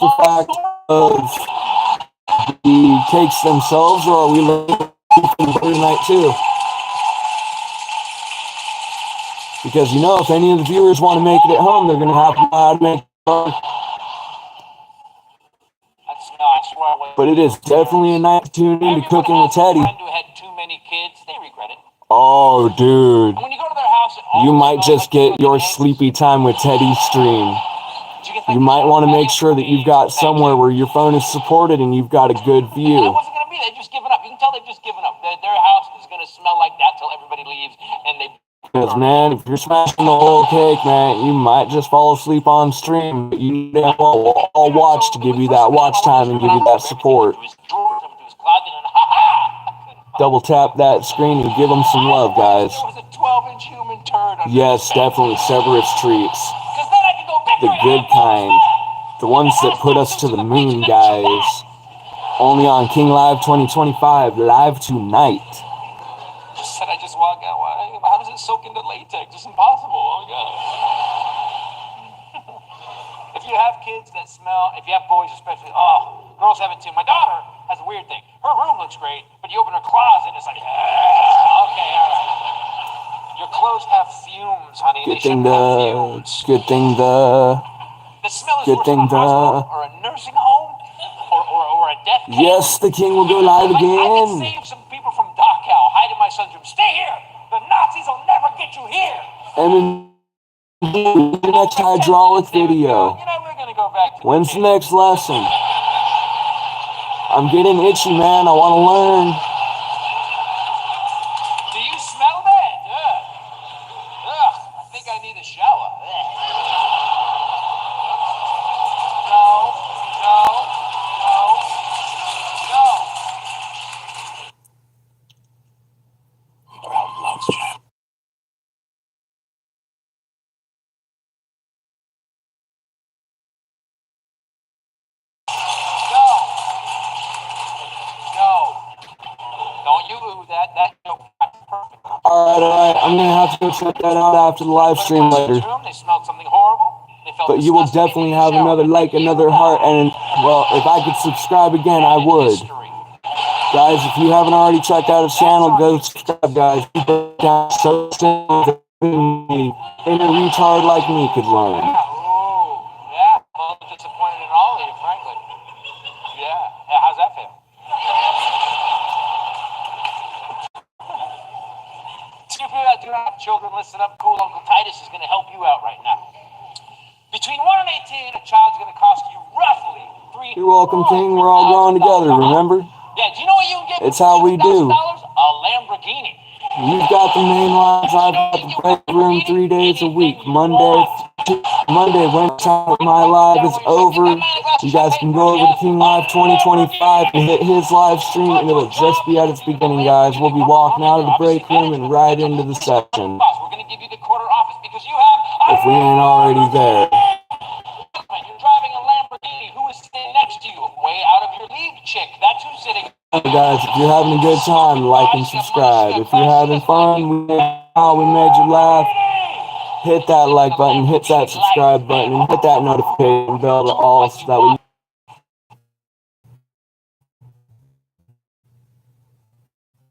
the fact of the cakes themselves, or are we learning tonight too? Because you know, if any of the viewers want to make it at home, they're going to have to know how to make it. But it is definitely a night to tune in to Cooking with Teddy. Oh, dude. You might just get your sleepy time with Teddy stream. You might want to make sure that you've got somewhere where your phone is supported and you've got a good view. That wasn't going to be. They've just given up. You can tell they've just given up. Their house is going to smell like that till everybody leaves, and they. Because, man, if you're smashing the whole cake, man, you might just fall asleep on stream. But you need to all watch to give you that watch time and give you that support. Double tap that screen and give them some love, guys. Yes, definitely Severus treats. The good kind. The ones that put us to the moon, guys. Only on King Live 2025, live tonight. Said I just walk out. How does it soak into latex? It's impossible. Oh my God. If you have kids that smell, if you have boys especially, girls have it too. My daughter has a weird thing. Her room looks great, but you open her closet, it's like, okay, all right. Your clothes have fumes, honey. Good thing the smell is good thing or a nursing home or a death camp. Yes, the king will go live again. I can save some people from Dachau. Hide in my son's room. Stay here. The Nazis will never get you here. And in the next hydraulic video. When's the next lesson? I'm getting itchy, man. I want to learn. Do you smell that? Ugh. I think I need a shower. alright. I'm gonna have to go check that out after the live stream later. They smelled something horrible. They felt But you will definitely have another like, another heart, and, well, if I could subscribe again, I would. Guys, if you haven't already checked out his channel, go subscribe, guys. He broke down so simple and a retard like me could learn. Yeah, I'm disappointed in all of you, frankly. Yeah, how's that feel? See if you do not have children, listen up. Cool Uncle Titus is going to help you out right now. Between 1 and 18, a child's going to cost you roughly $3,000. You're welcome, King. We're all growing together, remember? Yeah, do you know what you can get? It's how we do. A Lamborghini. You've got the main lines, I've got the break room 3 days a week. Monday, when time with my live is over, you guys can go over to King Live 2025 and hit his live stream, and it'll just be at its beginning, guys. We'll be walking out of the break room and right into the session. We're going to give you the quarter office because you have... If we ain't already there. You're driving a Lamborghini. Who is sitting next to you? Way out of your league, chick. That's who's sitting... Hey guys, if you're having a good time, like and subscribe. If you're having fun, we made you laugh, hit that like button, hit that subscribe button, and hit that notification bell to all so that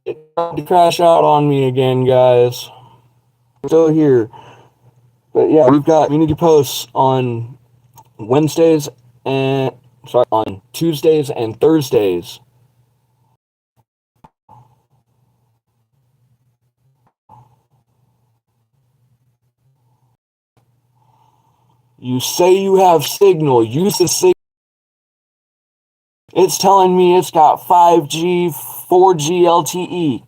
we to crash out on me again, guys. We're still here. But yeah, we've got community posts on Wednesdays and on Tuesdays and Thursdays. You say you have signal. Use the signal. It's telling me it's got 5G, 4G LTE.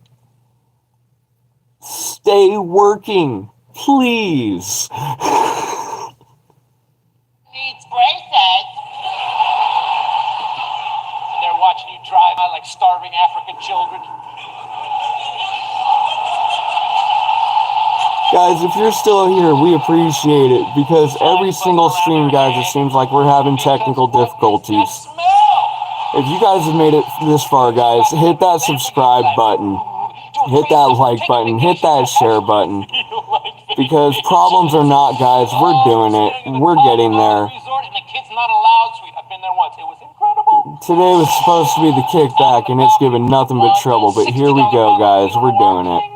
Stay working, please. Needs braces. And they're watching you drive by like starving African children. Guys, if you're still here, we appreciate it, because every single stream, guys, it seems like we're having technical difficulties. If you guys have made it this far, guys, hit that subscribe button, hit that like button, hit that share button, because problems or not, guys, we're doing it. We're getting there. Today was supposed to be the kickback, and it's giving nothing but trouble, but here we go, guys, we're doing it.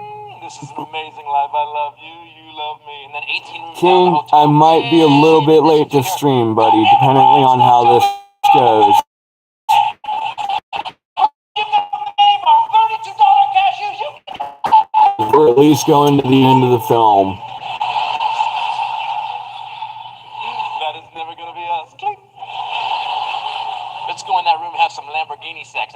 This is an amazing life. I love you. You love me. And then 18 King, I might be a little bit late to stream, buddy, depending on how this goes. We're at least going to the end of the film. That is never going to be us. Clink. Let's go in that room and have some Lamborghini sex.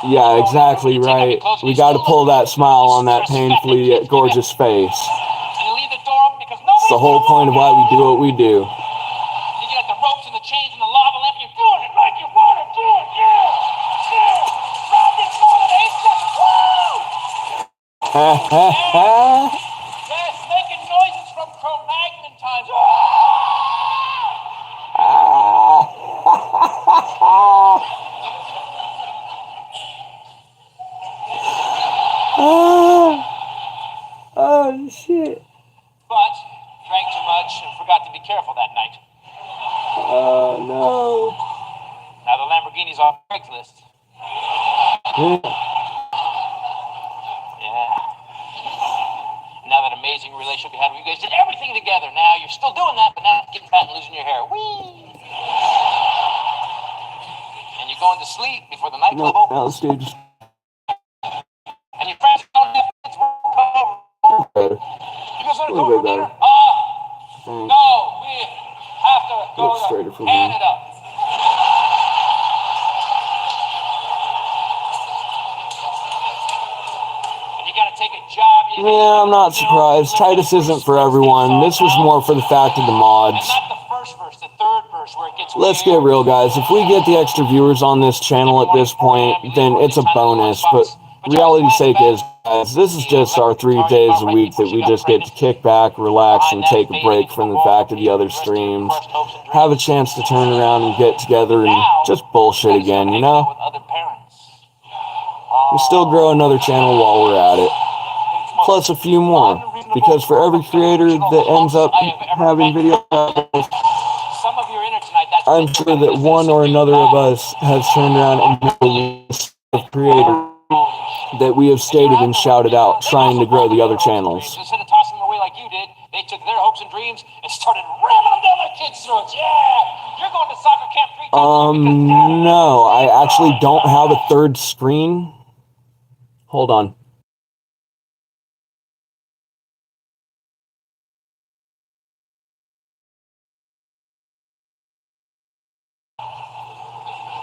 Yeah, exactly right. We got to pull that smile on that painfully gorgeous face. It's the whole point of why we do what we do. You got the ropes and the chains and the lava lamp. You're doing it like you want to do it. Yeah. Ride this more than 8 seconds. Woo! Yes, making noises from Cro-Magnon times. Oh, shit. But drank too much and forgot to be careful that night. No. Now the Lamborghini's on Craigslist. Yeah. Now that amazing relationship you had where you guys did everything together. Now you're still doing that, but now getting fat and losing your hair. Whee! And you're going to sleep before the nightclub opens. No, stage. And your friends don't have kids. Better. You guys want to A little go for bit dinner? better. No, we have to go Look straighter to for me. Canada. And you gotta take a job. Yeah, I'm not surprised. Titus isn't for everyone. This was more for the fact of the mods. And not the first verse, the third verse where it gets Let's get real, guys. If we get the extra viewers on this channel at this point, then it's a bonus. But reality's sake is, guys, this is just our 3 days a week that we just get to kick back, relax, and take a break from the fact of the other streams. Have a chance to turn around and get together and just bullshit again, you know? We still grow another channel while we're at it. plus a few more, because for every creator that ends up having video, Some of your inner tonight, that's I'm sure that one or another of us has turned around and made a list of creators that we have stated and shouted out, trying to grow the other channels. Instead of tossing them away like you did, they took their hopes and dreams and started ramming them down their kids' throats. Yeah, you're going to soccer camp 3 times. No, I actually don't have a third screen. Hold on.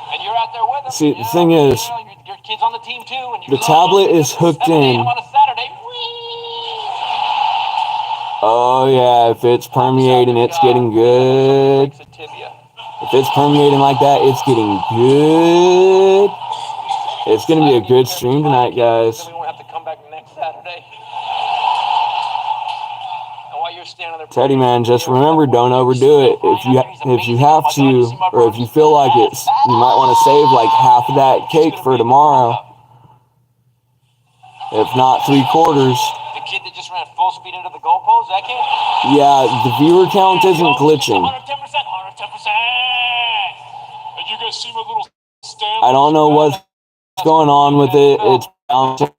And you're out there with them. See, the thing is, your kid's on the team too, and the tablet is hooked in. On a Saturday. Oh yeah, if it's permeating, it's getting good. If it's permeating like that, it's getting good. It's gonna be a good stream tonight, guys. We won't have to come back next Saturday. Teddy man, just remember, don't overdo it. If you have to, or if you feel like it's, you might want to save like half of that cake for tomorrow. If not 3/4. The kid that just ran full speed into the goalpost, that kid? Yeah, the viewer count isn't glitching. 110%, 110%. And you guys see my little stand? I don't know what's going on with it. It's bouncing.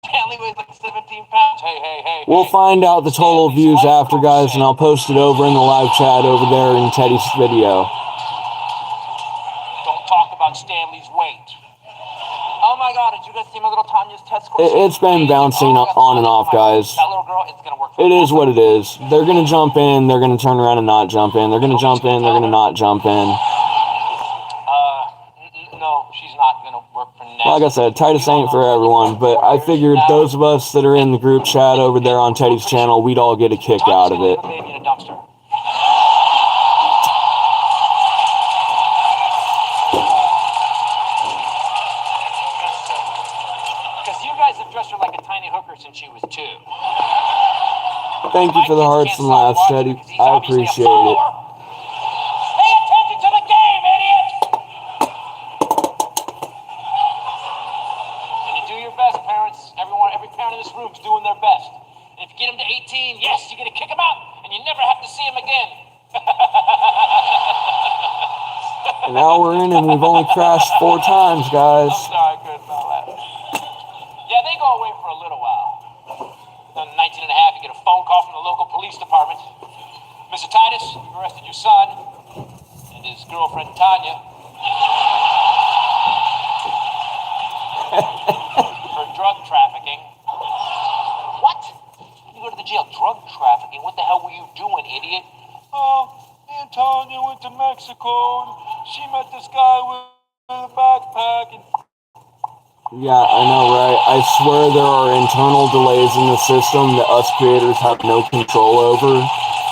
Stanley weighs like 17 pounds. Hey. We'll find out the total views after, guys, and I'll post it over in the live chat over there in Teddy's video. Don't talk about Stanley's weight. Oh my God, did you guys see my little Tanya's test score? It's been bouncing on and off, guys. That little girl, it's gonna work. It is what it is. They're gonna jump in, they're gonna turn around and not jump in. They're gonna jump in, they're gonna not jump in. No, she's not gonna work for now. Like I said, Titus ain't for everyone, but I figured those of us that are in the group chat over there on Teddy's channel, we'd all get a kick out of it. Baby in a dumpster. Because you guys have dressed her like a tiny hooker since she was 2. Thank you for the hearts and laughs, Teddy. I appreciate it. Pay attention to the game, idiot! And you do your best, parents. Every parent in this room is doing their best. And if you get them to 18, yes, you get to kick them out, and you never have to see them again. An hour in and we've only crashed 4 times, guys. I'm sorry, I couldn't know that. Yeah, they go away for a little while. Then 19 and a half, you get a phone call from the local police department. Mr. Titus, you've arrested your son and his girlfriend, Tanya, for drug trafficking. What? You go to the jail, drug trafficking? What the hell were you doing, idiot? Oh, me and Tanya went to Mexico, and she met this guy with a backpack, and... Yeah, I know, right? I swear there are internal delays in the system that us creators have no control over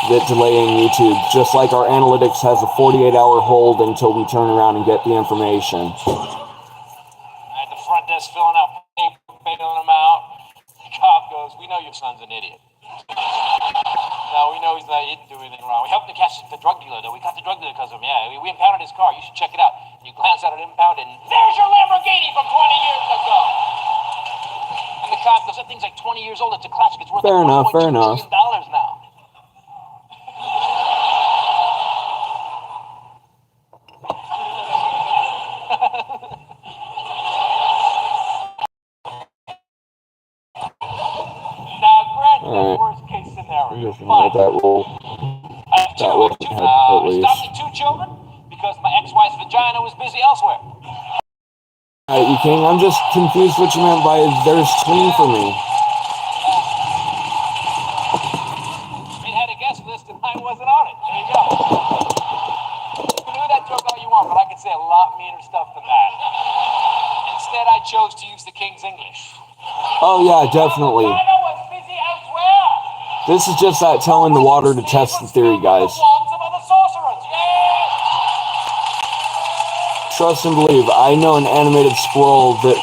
that delay in YouTube. Just like our analytics has a 48-hour hold until we turn around and get the information. At the front desk filling out paper, bailing them out. The cop goes, "We know your son's an idiot." No, we know he didn't do anything wrong. We helped to catch the drug dealer, though. We caught the drug dealer because of him. Yeah, we impounded his car. You should check it out. And you glance at it impounded, and there's your Lamborghini from 20 years ago. And the cop goes, "That thing's like 20 years old. It's a classic. It's worth Fair like enough, fair $1.2 enough. million now." Worst case scenario. Just let that roll. I have two children because my ex-wife's vagina was busy elsewhere. Alright, you king, I'm just confused what you meant by there's twin for me. We had a guest list and I wasn't on it. There you go. You can do that joke all you want, but I could say a lot meaner stuff than that. Instead, I chose to use the King's English. Oh yeah, definitely. This is just that telling the water to test the theory, guys. Trust and believe, I know an animated squirrel that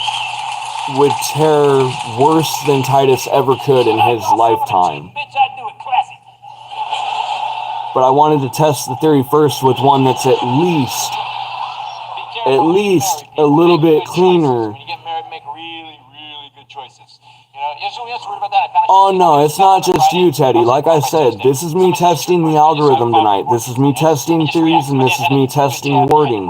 would tear worse than Titus ever could in his lifetime. But I wanted to test the theory first with one that's at least a little bit cleaner. When you get married, make really, really good choices. You Oh no, it's not just you, Teddy. Like I said, this is me testing the algorithm tonight. This is me testing theories, and this is me testing wording.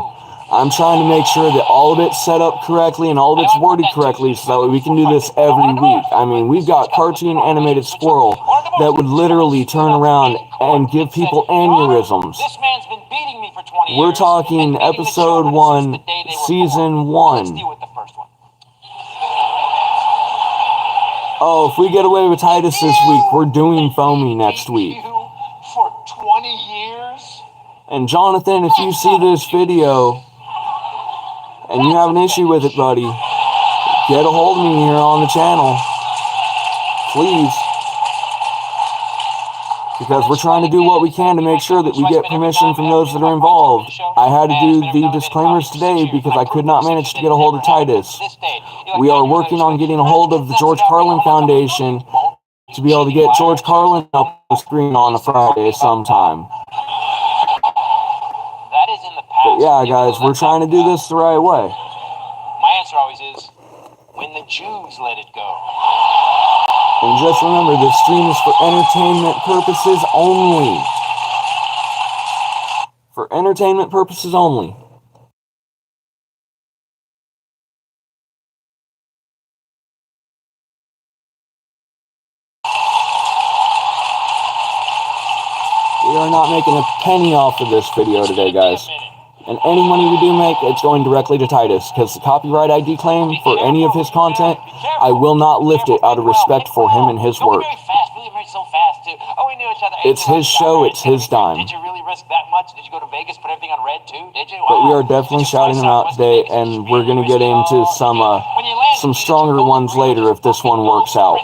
I'm trying to make sure that all of it's set up correctly and all of it's worded correctly so that we can do this every week. I mean, we've got cartoon animated squirrel that would literally turn around and give people aneurysms. We're talking episode 1, season 1. Oh, if we get away with Titus this week, we're doing Foamy next week. For 20 years? And Jonathan, if you see this video and you have an issue with it, buddy, get a hold of me here on the channel. Please. Because we're trying to do what we can to make sure that we get permission from those that are involved. I had to do the disclaimers today because I could not manage to get a hold of Titus. We are working on getting a hold of the George Carlin Foundation to be able to get George Carlin up on the screen on a Friday sometime. But yeah, guys, we're trying to do this the right way. My answer always is, when the Jews let it go. And just remember, this stream is for entertainment purposes only. For entertainment purposes only. We are not making a penny off of this video today, guys. And any money we do make, it's going directly to Titus, because the copyright ID claim for any of his content, I will not lift it out of respect for him and his work. It's his show, it's his dime. Did you really risk that much? Did you go to Vegas, put everything on red too? Did you? But we are definitely shouting him out today, and we're going to get into some stronger ones later if this one works out.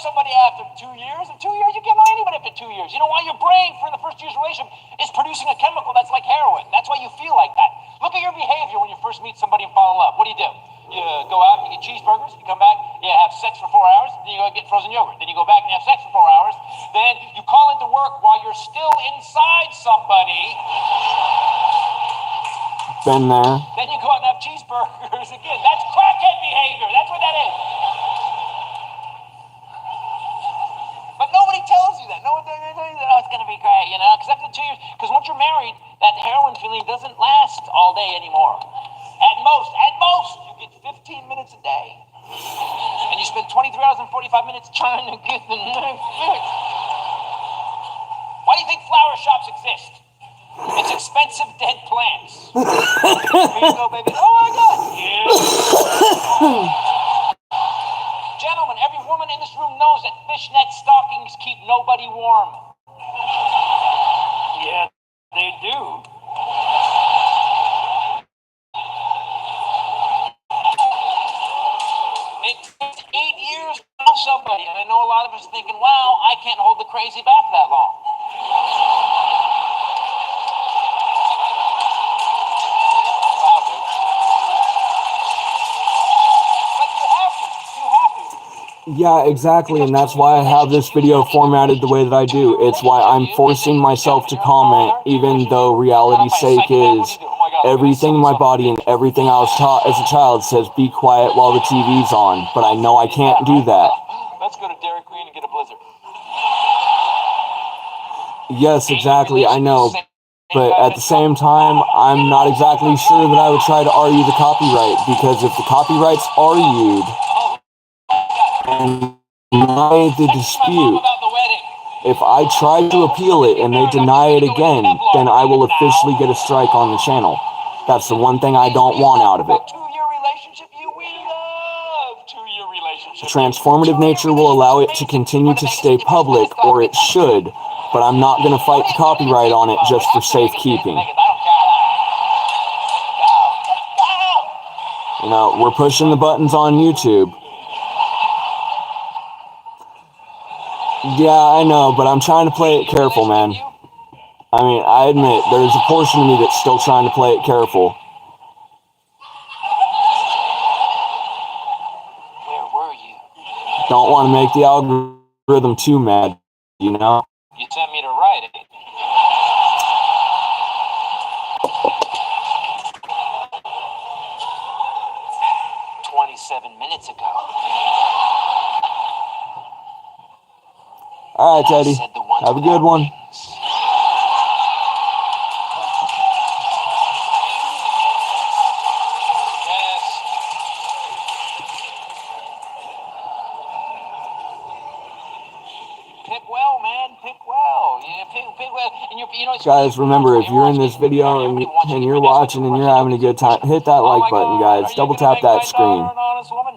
Somebody after 2 years. In 2 years, you can't know anybody after 2 years. You know why? Your brain, for the first year's relationship, is producing a chemical that's like heroin. That's why you feel like that. Look at your behavior when you first meet somebody and fall in love. What do? You go out, you get cheeseburgers, you come back, you have sex for 4 hours, then you go get frozen yogurt. Then you go back and you have sex for 4 hours. Then you call into work while you're still inside somebody. Been there. Then you go out and have cheeseburgers again. That's crackhead behavior. That's what that is. But nobody tells you that. No one tells you that, oh, it's going to be great, you know, because after 2 years, because once you're married, that heroin feeling doesn't last all day anymore. At most, you get 15 minutes a day. And you spend 23 hours and 45 minutes trying to get the next fix. Why do you think flower shops exist? It's expensive dead plants. Here you go, baby. Oh, my God. Yeah. Gentlemen, every woman in this room knows that fishnet stockings keep nobody warm. Yeah, they do. It took 8 years to know somebody, and I know a lot of us are thinking, wow, I can't hold the crazy back that long. Yeah, exactly, and that's why I have this video formatted the way that I do. It's why I'm forcing myself to comment, even though reality's sake is everything in my body and everything I was taught as a child says be quiet while the TV's on, but I know I can't do that. Let's go to Dairy Queen and get a blizzard. Yes, exactly, I know, but at the same time, I'm not exactly sure that I would try to argue the copyright, because if the copyright's argued and deny the dispute, if I try to appeal it and they deny it again, then I will officially get a strike on the channel. That's the one thing I don't want out of it. The transformative nature will allow it to continue to stay public, or it should, but I'm not going to fight the copyright on it just for safekeeping. You know, we're pushing the buttons on YouTube. Yeah, I know, but I'm trying to play it careful, man. I mean, I admit, there's a portion of me that's still trying to play it careful. Where were you? Don't want to make the algorithm too mad, you know? You sent me to write it. minutes ago. All right, Teddy. Have a good one. Pick well, man. Pick well. Yeah, pick well. And you know, guys, remember, if you're in this video and you're watching and you're having a good time, hit that like button, guys. Double tap that screen.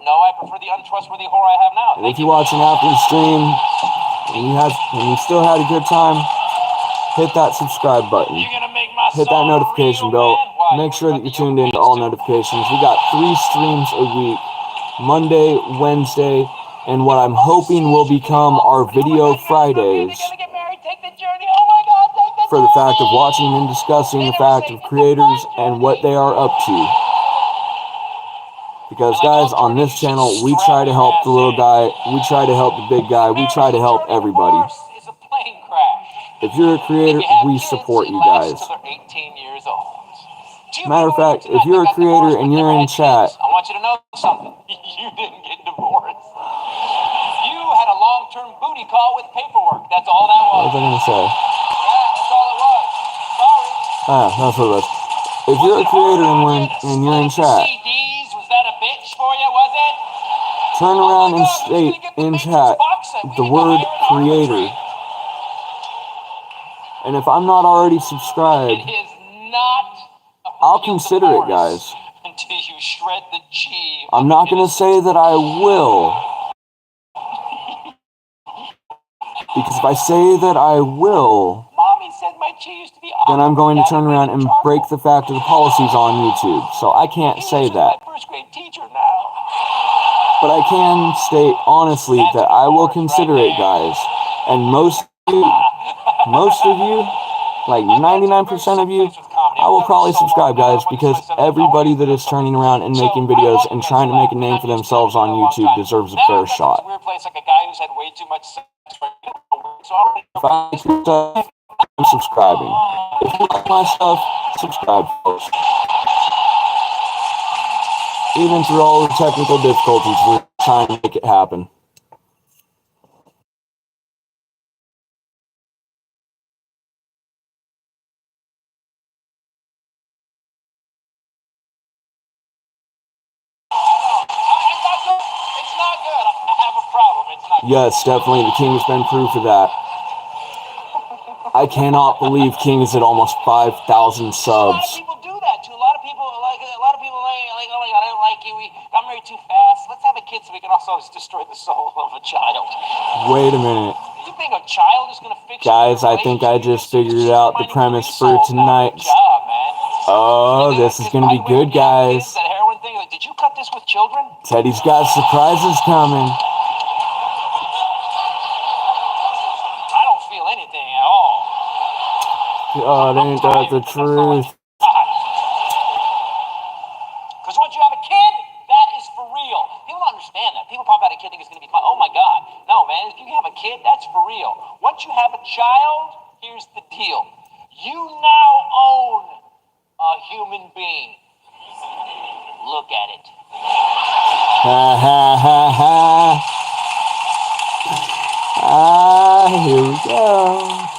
No, I prefer the untrustworthy whore I have now. And if you're watching after the stream and you still had a good time, hit that subscribe button. Hit that notification bell. Make sure that you're tuned in to all notifications. We got 3 streams a week, Monday, Wednesday, and what I'm hoping will become our video Fridays, for the fact of watching and discussing the fact of creators and what they are up to. Because guys, on this channel, we try to help the little guy, we try to help the big guy, we try to help everybody. If you're a creator, we support you guys. Matter of fact, if you're a creator and you're in chat, I want you to know something. You didn't get divorced. You had a long-term booty call with paperwork. That's all that was. What was I going to say? Yeah, that's all it was. Sorry. Ah, that's what it was. If you're a creator and you're in chat, CDs, was that a bitch for you, was it? turn around and state in chat the word creator. And if I'm not already subscribed, It is not I'll consider it, guys. Until you shred the chi. I'm not going to say that I will. Because if I say that I will, Mommy said my chi used to be then I'm going to turn around and break the fact of the policies on YouTube. So I can't say that. My first grade teacher now. But I can state honestly that I will consider it, guys. And most of you, like 99% of you, I will probably subscribe, guys, because everybody that is turning around and making videos and trying to make a name for themselves on YouTube deserves a fair shot. If I like your stuff, I'm subscribing. If you like my stuff, subscribe, folks. Even through all the technical difficulties, we're trying to make it happen. Yes, definitely. The King's been proof of that. I cannot believe King is at almost 5,000 subs. A lot of people do that too. A lot of people like, oh my God, I don't like you. We got married too fast. Let's have a kid so we can also destroy the soul of a child. Wait a minute. You think a child is gonna fix guys, I think I just figured out the premise for tonight. Oh, this is gonna be good, guys. That heroin thing. Did you cut this with children? Teddy's got surprises coming. God, ain't that the truth? Because once you have a kid, that is for real. People don't understand that. People pop out a kid think it's going to be fun. Oh my God. No, man. If you have a kid, that's for real. Once you have a child, here's the deal. You now own a human being. Look at it. Ha ha ha ha. Ah, here we go.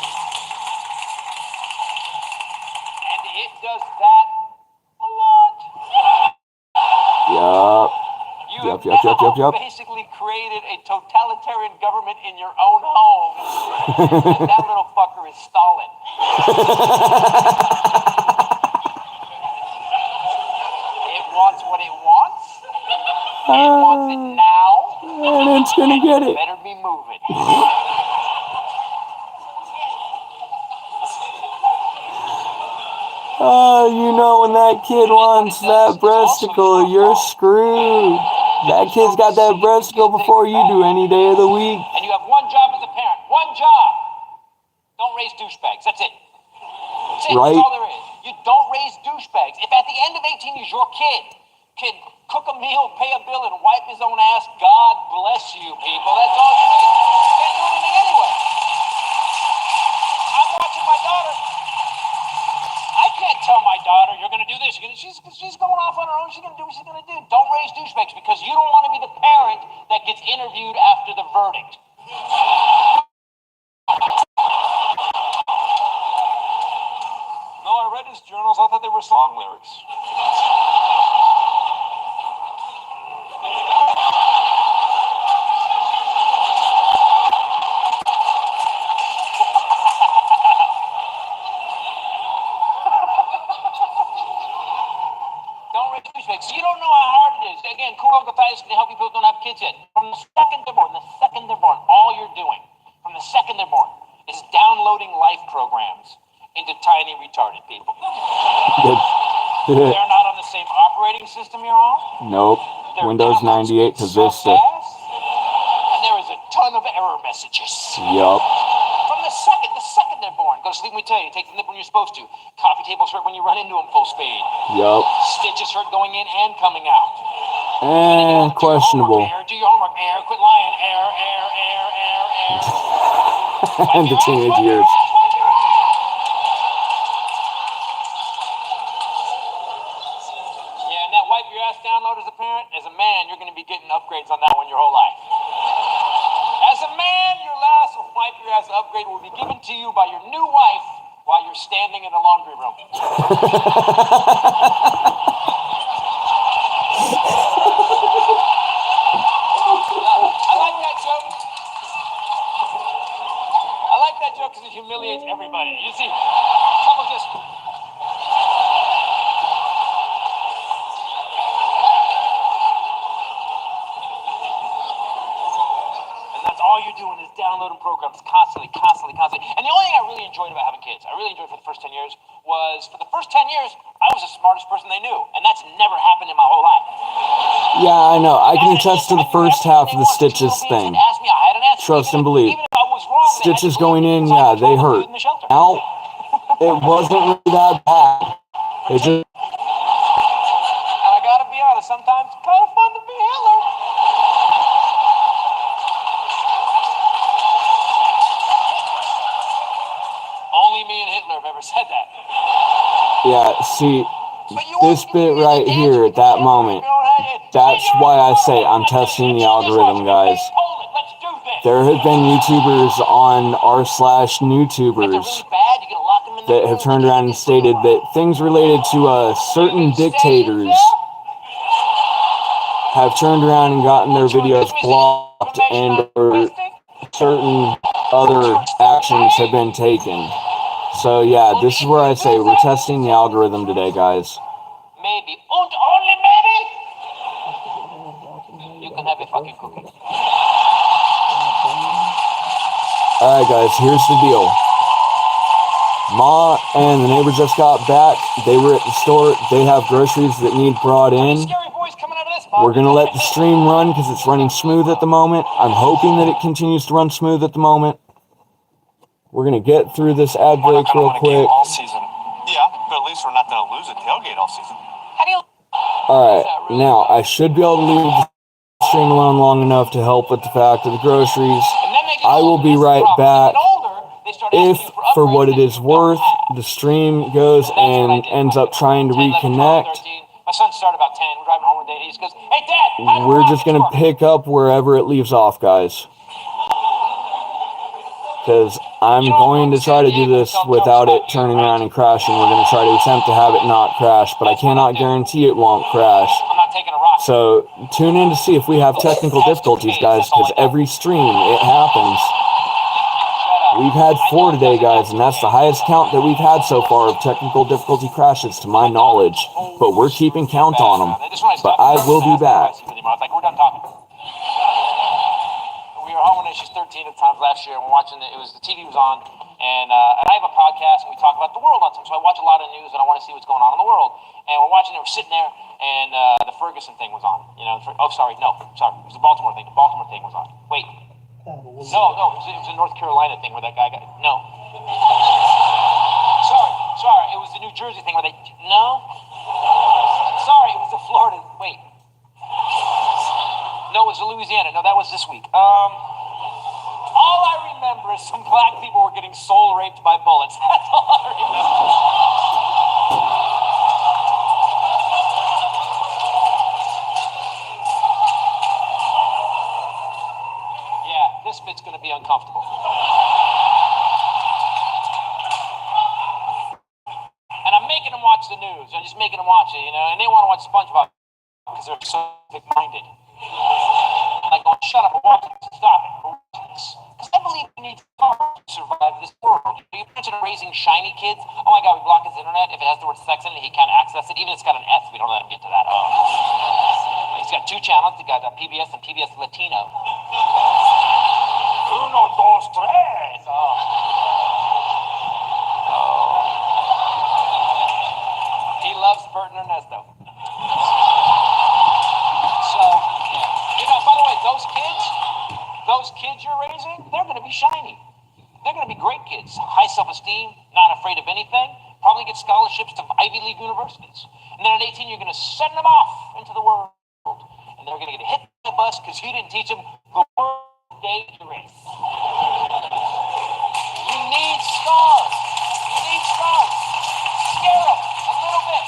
Yup. Basically created a totalitarian government in your own home. And that little fucker is Stalin. It wants what it wants. It wants it now. And it's gonna get it. Better be moving. Oh, you know when that kid wants that breasticle, you're screwed. That kid's got that breasticle before you do any day of the week. And you have one job as a parent. One job. Don't raise douchebags. That's it. That's it. Right? That's all there is. You don't raise douchebags. If at the end of 18 years your kid can cook a meal, pay a bill, and wipe his own ass, God bless you, people. That's all you need. You can't do anything anyway. I'm watching my daughter. I can't tell my daughter, you're going to do this. She's going off on her own. She's going to do what she's going to do. Don't raise douchebags because you don't want to be the subtitles? I thought they were song lyrics. So you don't know how hard it is. Again, cool Uncle Titus can help you people who don't have kids yet. From the second they're born, all you're doing, from the second they're born, is downloading life programs into tiny retarded people. They're not on the same operating system you're on. Nope. Their Windows 98 to Vista. And there is a ton of error messages. Yup. From the second they're born, go to sleep when we tell you, take the nip when you're supposed to. Coffee tables hurt when you run into them full speed. Yup. Stitches hurt going in and coming out. And questionable. Do your homework, quit lying, And the teenage years. Yeah, and that wipe your ass download as a parent, as a man, you're going to be getting upgrades on that one your whole life. As a man, your last wipe your ass upgrade will be given to you by your new wife while you're standing in the laundry room. I like that joke. I like that joke because it humiliates everybody. You see, someone just... all you're doing is downloading programs constantly. And the only thing I really enjoyed about having kids, I really enjoyed for the first 10 years, was for the first 10 years, I was the smartest person they knew. And that's never happened in my whole life. Yeah, I know. I can attest to the first half of the Stitches thing. Trust and believe. Stitches going in, yeah, they hurt. Out, it wasn't really that bad. It just... And I gotta be honest, sometimes it's kind of fun to be Hitler. Only me and Hitler have ever said that. Yeah, see, this bit right here at that moment, that's why I say I'm testing the algorithm, guys. There have been YouTubers on r/NewTubers that have turned around and stated that things related to certain dictators have turned around and gotten their videos blocked, and certain other actions have been taken. So yeah, this is where I say we're testing the algorithm today, guys. Maybe, and only maybe, you can have a fucking cookie. Alright guys, here's the deal. Ma and the neighbor just got back. They were at the store. They have groceries that need brought in. We're going to let the stream run because it's running smooth at the moment. I'm hoping that it continues to run smooth at the moment. We're going to get through this ad break real quick. All season. Yeah, but at least we're not going to lose a tailgate all season. Alright, now I should be able to leave the stream alone long enough to help with the fact of the groceries. I will be right back. If, for what it is worth, the stream goes and ends up trying to reconnect, my son started about 10. We're driving home one day. He just goes, "Hey, Dad, we're just going to pick up wherever it leaves off, guys. Because I'm going to try to do this without it turning around and crashing. We're going to try to attempt to have it not crash, but I cannot guarantee it won't crash. So tune in to see if we have technical difficulties, guys, because every stream, it happens. We've had 4 today, guys, and that's the highest count that we've had so far of technical difficulty crashes, to my knowledge. But we're keeping count on them. But I will be back. We're done talking. We were home when she's 13 at times last year, and we're watching it. It was the TV was on, and I have a podcast, and we talk about the world on time. So I watch a lot of news, and I want to see what's going on in the world. And we're watching it. We're sitting there, and the Ferguson thing was on. You know, it was the Baltimore thing. The Baltimore thing was on. Wait. No, it was a North Carolina thing where that guy got... No. Sorry, it was the New Jersey thing where they... No? Sorry, it was the Florida... Wait. No, it was the Louisiana. No, that was this week. All I remember is some black people were getting soul raped by bullets. That's all I remember. This bit's going to be uncomfortable. And I'm making them watch mentioned raising shiny kids. Oh my God, we block his internet. If it has the word sex in it, he can't access it. Even if it's got an S, we don't let him get to that. He's got 2 channels. He got PBS and PBS Latino. Uno, dos, tres. He loves Bert and Ernesto. So, by the way, those kids you're raising, they're going to be shiny. They're going to be great kids. High self-esteem, not afraid of anything, probably get scholarships to Ivy League universities. And then at 18, you're going to send them off into the world. And they're going to get hit by the bus because you didn't teach them the word dangerous. You need scars. Scare them a little bit.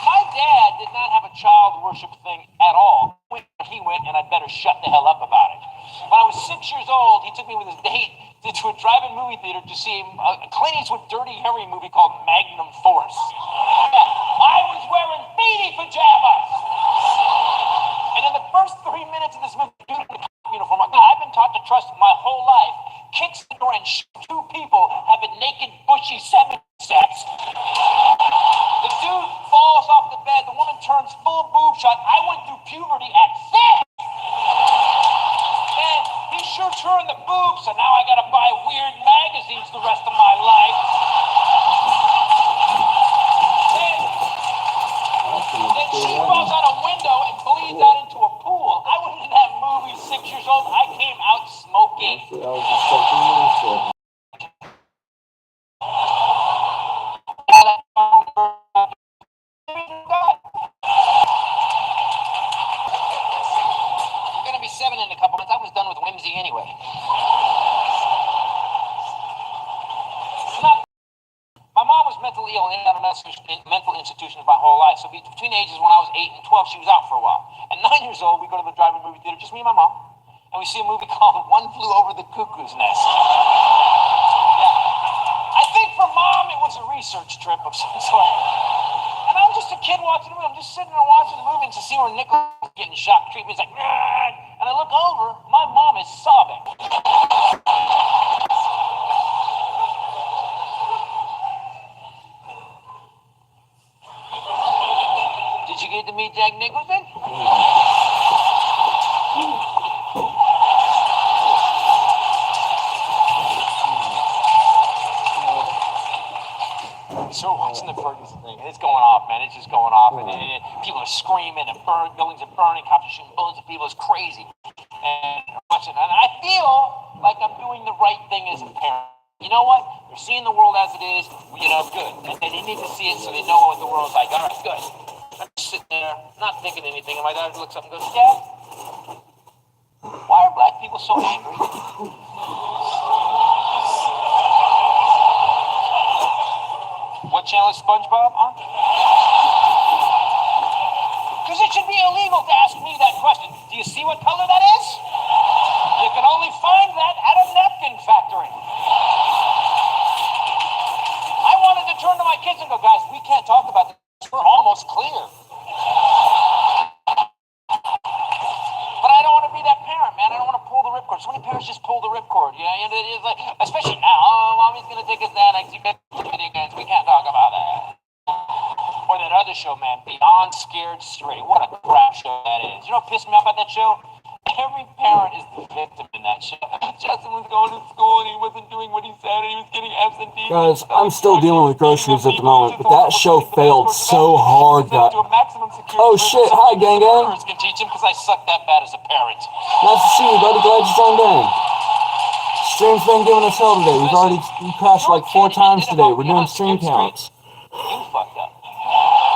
My dad did not have a child worship thing at all. He went, and I'd better shut the hell up about it. When I was 6 years old, he took me with his date to a drive-in movie theater to see a Clint Eastwood Dirty Harry movie called Magnum Force. I was wearing beanie pajamas! And in the first 3 minutes of this movie, dude in the uniform, I've been taught to trust my whole life, kicks the door and shoots 2 people, have a naked, bushy 7 sex. The dude falls off the bed, the woman turns full boob shot. I went through puberty at 6! Man, he shoots her in the boob, so now I gotta buy weird magazines the rest of my life. Then she falls out a window and bleeds out into a pool. I was in that movie 6 years old. I came out smoking. You're gonna be 7 in a couple months. I was done with whimsy anyway. My mom was mentally ill in mental institutions my whole life. So between ages when I was 8 and 12, she was out for a while. At 9 years old, we go to the drive-in movie theater, just me and my mom, and we see a movie called One Flew Over the Cuckoo's Nest. I think for mom, it was a research trip of some sort. And I'm just a kid watching the movie. I'm just sitting there watching the movie and to see where Nicholas is getting shot. Treatment's like, "Rrr!" And I look over, my mom is sobbing. Did you get to meet Jack Nicholson? So we're watching the Ferguson thing, and it's going off, man. It's just going off, and people are screaming, and buildings are burning, cops are shooting bullets at people. It's crazy. And I'm watching, and I feel like I'm doing the right thing as a parent. You know what? They're seeing the world as it is. Good. And they need to see it so they know what the world's like. All right, good. I'm just sitting there, not thinking anything, and my dad looks up and goes, "Dad, why are black people so angry?" What channel is SpongeBob on? Because it should be illegal to ask me that question. Do you see what color that is? You can only find that at a napkin factory. I wanted to turn to my kids and go, "Guys, we can't talk about this. We're almost clear." But I don't want to be that parent, man. I don't want to pull the ripcord. So many parents just pull the ripcord, you know? It's like, especially now, mommy's going to take us down and video games. We can't talk about that. Or that other show, man, Beyond Scared Straight. What a crap show that is. You know what pissed me off about that show? Every parent is the victim in that show. Justin was going to school and he wasn't doing what he said and he was getting absentee. Guys, I'm still dealing with groceries at the moment, but that show failed so hard that... Oh shit, hi gang gang. Can teach him because I suck that bad as a parent. Nice to see you, buddy. Glad you joined in. Stream's been giving us hell today. We crashed like 4 times today. We're doing stream counts. You fucked up.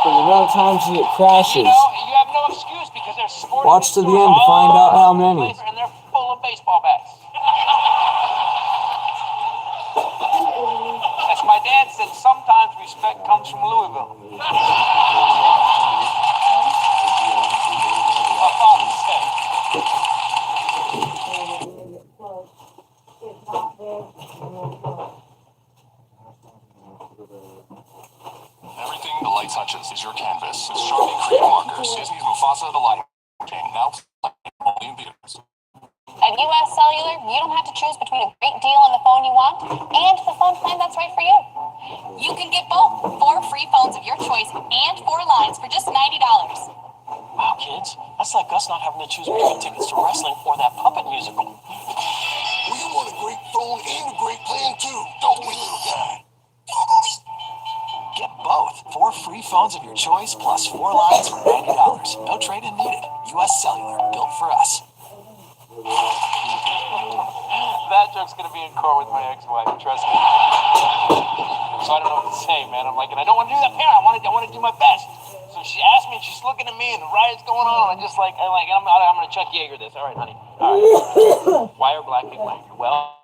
For the amount of times that it crashes. You have no excuse because they're sporting. Watch to the end to find out how many. And they're full of baseball bats. As my dad said, sometimes respect comes from Louisville. My father said. Everything the light touches is your canvas. It's Charlie Creator Markers. Disney's Mufasa the Lion King. Now only in theaters. At US Cellular, you don't have to choose between a great deal on the phone you want and the phone plan that's right for you. You can get both 4 free phones of your choice and 4 lines for just $90. Wow, kids, that's like us not having to choose between tickets to wrestling or that puppet musical. We want a great phone and a great plan too, don't we, little guy? Get both. 4 free phones of your choice plus 4 lines for $90. No trade-in needed. U.S. Cellular, built for us. That joke's gonna be in court with my ex-wife, trust me. So I don't know what to say, man. I'm like, and I don't want to do that, parent. I want to do my best. So she asked me, and she's looking at me, and the riot's going on. And I'm gonna Chuck Yeager this. All right, honey. All right. Why are black people angry? Well,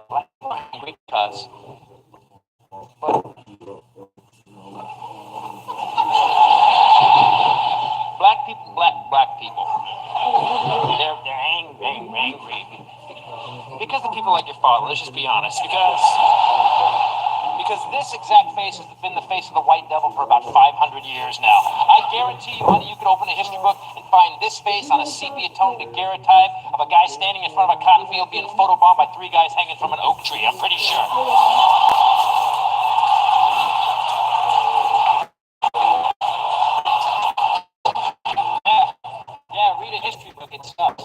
black people are angry because. Black people. They're angry. Because the people like your father, let's just be honest. Because this exact face has been the face of the white devil for about 500 years now. I guarantee you, honey, you could open a history book and find this face on a sepia-toned daguerreotype of a guy standing in front of a cotton field being photobombed by 3 guys hanging from an oak tree. I'm pretty sure. Yeah, read a history book. It sucks.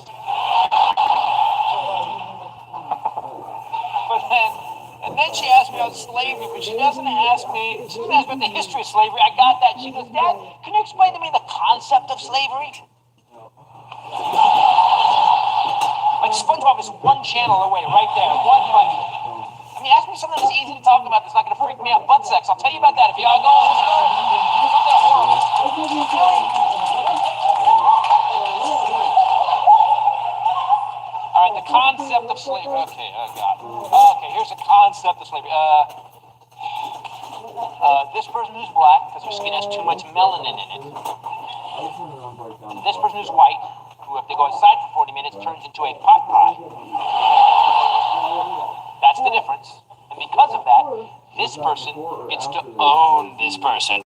And then she asked me about slavery, but she doesn't ask me about the history of slavery. I got that. She goes, Dad, can you explain to me the concept of slavery? Like SpongeBob is one channel away, right there, one button. I mean, ask me something that's easy to talk about that's not going to freak me out. Butt sex. I'll tell you about that if you all go on the story. Something horrible. All right, the concept of slavery. Okay, oh God. Okay, here's the concept of slavery. This person who's black, because their skin has too much melanin in it. This person who's white, who if they go outside for 40 minutes, turns into a pot pie. That's the difference. And because of that, this person gets to own this person.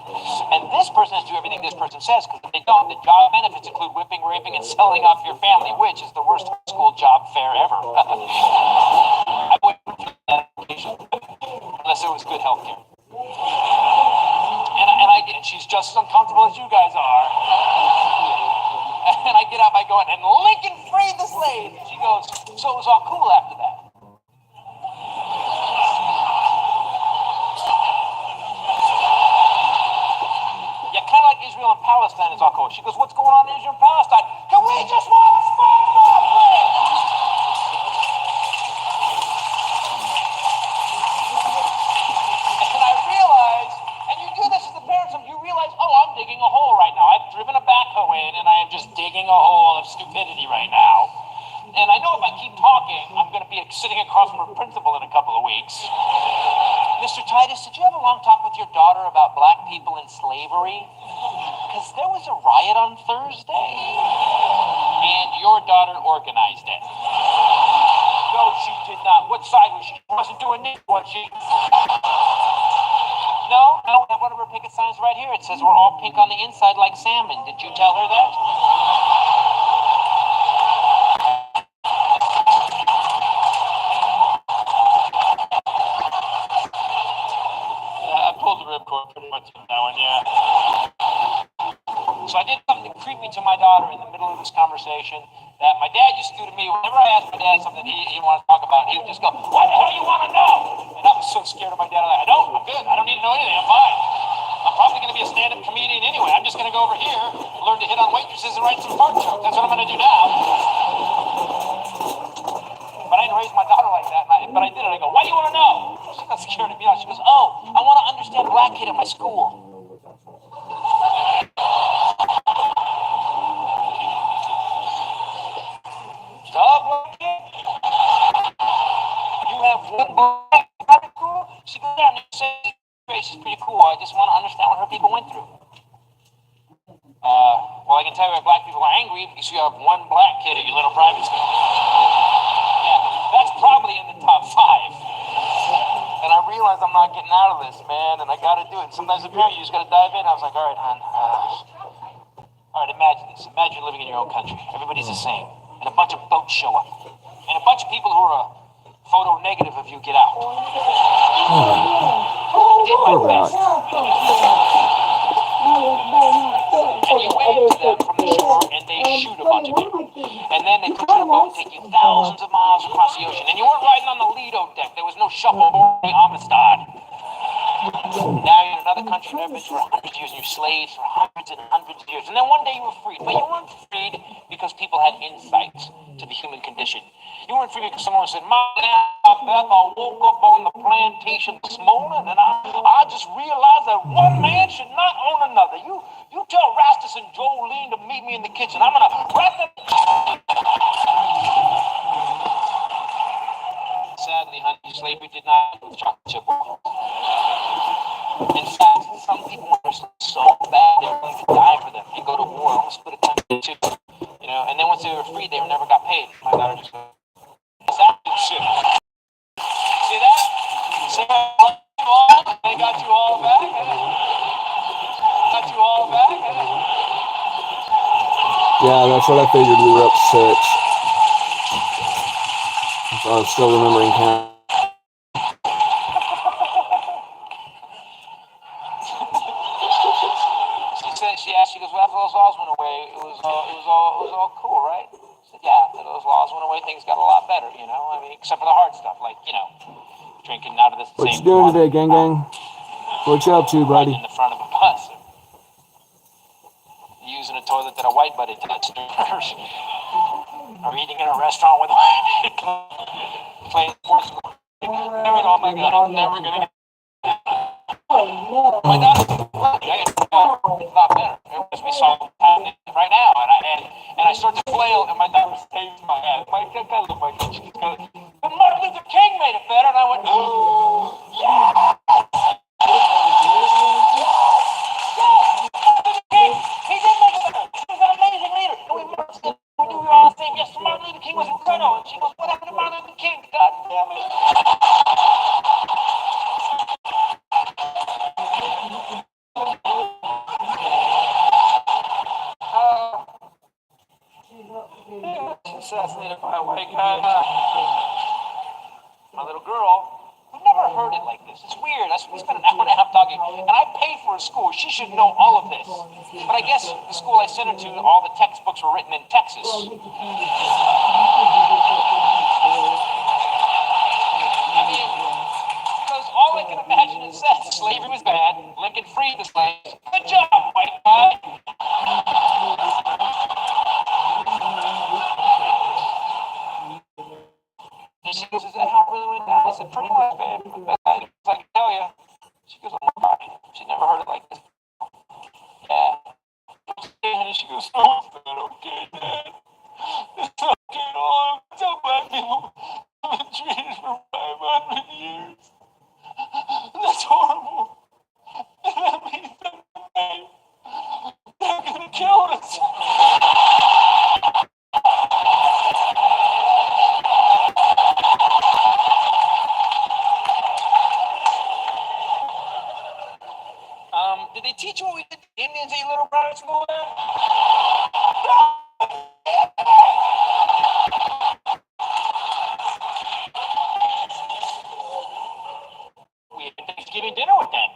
And this person has to do everything this person says, because if they don't, the job benefits include whipping, raping, and selling off your family, which is the worst school job fair ever. I wouldn't do that unless it was good health care. And she's just as uncomfortable as you guys are. And I get up, I go, and Lincoln freed the slaves. She goes, so it was all cool after that. Kind of like Israel and Palestine is all cool. She goes, what's going on in Israel and Palestine? Can we just watch SpongeBob, please? And I realize, and you do this as the parents, you realize, oh, I'm digging a hole right now. I've driven a backhoe in, and I am just digging a hole of stupidity right now. And I know if I keep talking, I'm going to be sitting across from a principal in a couple of weeks. Mr. Titus, did you have a long talk with your daughter about black people in slavery? Because there was a riot on Thursday. And your daughter organized it. No, she did not. What side was she? She wasn't doing it, was she? No, I have one of her picket signs right here. It says we're all pink on the inside like salmon. Did you tell her that? I pulled the ripcord pretty much on that one, yeah. So I did something creepy to my daughter in the middle of this conversation that my dad used to do to me. Whenever I asked my dad something he wanted to talk about, he would just go, what the hell do you want to know? And I was so scared of my dad. I don't, I'm good. I don't need to know anything. I'm fine. I'm probably going to be a stand-up comedian anyway. I'm just going to go over here, learn to hit on waitresses, and write some fart jokes. That's what I'm going to do now. But I didn't raise my daughter like that. But I did it. I go, why do you want to know? She got scared of me. She goes, oh, I want to understand black kid at my school. Black kid? You have one black kid cool? She goes down and says, she's pretty cool. I just want to understand what her people went through. Well, I can tell you why black people are angry because you have one black kid at your little private school. Yeah, that's probably in the top 5. And I realized I'm not getting out of this, man, and I got to do it. Sometimes a parent, you just got to dive in. I was like, all right, hon. All right, imagine this. Imagine living in your own country. Everybody's the same. And a bunch of boats show up. And a bunch of people who are photo negative negative if you get out. Did my Poor best. And you wave to them from the shore, and they shoot a bunch of you. And then they put you in a boat and take you thousands of miles across the ocean. And you weren't riding on the Lido deck. There was no shuffleboard on the Amistad. Now you're in another country you've never been to for 100 years, and you're slaves for hundreds and hundreds of years. And then one day you were freed. But you weren't freed because people had insight to the human condition. You weren't free because someone said, "My name Beth, I woke up on the plantation this morning, and I just realized that one man should not own another. You tell Rastus and Jolene to meet me in the kitchen. I'm gonna wrap them." Sadly, honey, slavery did not do with chocolate chip walls. In fact, some people were so bad they were willing to die for them and go to war, almost split a country in two. You know, and then once they were freed, they never got paid. My daughter just goes, shit. See that? See how they got you all back? Got you all back? Yeah, that's what I figured. We were up 6. So I was still remembering Canna. She asked, she goes, "Well, after those laws went away, it was all cool, right?" I said, "Yeah, after those laws went away, things got a lot better, you know. I mean, except for the hard stuff, like, you know, drinking out of the What same you doing water, today, gang? What you up to, buddy? in the front of a bus, or using a toilet that a white buddy touched, or eating in a restaurant with playing sports. Oh my God, I'm never gonna. Oh my God, it's not better. It was me solving right now, and I start to flail, and my daughter stays in my head. My kid goes, "Oh my God," she goes, "But Martin Luther King made it better," and I went, "Oh yeah." He did make it better. He was an amazing leader. And we marched in. We were on the stage. Yes, Martin Luther King was incredible. And she goes, "What happened to Martin Luther King? God damn it." Assassinated by a white guy. My little girl, I've never heard it like this. It's weird. We spent an hour and a half talking, and I paid for a school. She should know all of this. But I guess the school I sent her to, all the textbooks were written in Texas. I mean, because all I can imagine it says slavery was bad, Lincoln freed the slaves. Good job, white guy. And she goes, "Is that how it really went down?" I said, "Pretty much, babe. I can tell you." She goes, "Oh my God, she'd never heard it like this." Yeah. And she goes, "Oh, it's not okay, Dad. It's not okay at all. It's how black people have been treated for 500 years. That's horrible. That means they're gonna kill us." Did they teach you what we did to Indians at your little private school there? We had Thanksgiving dinner with them.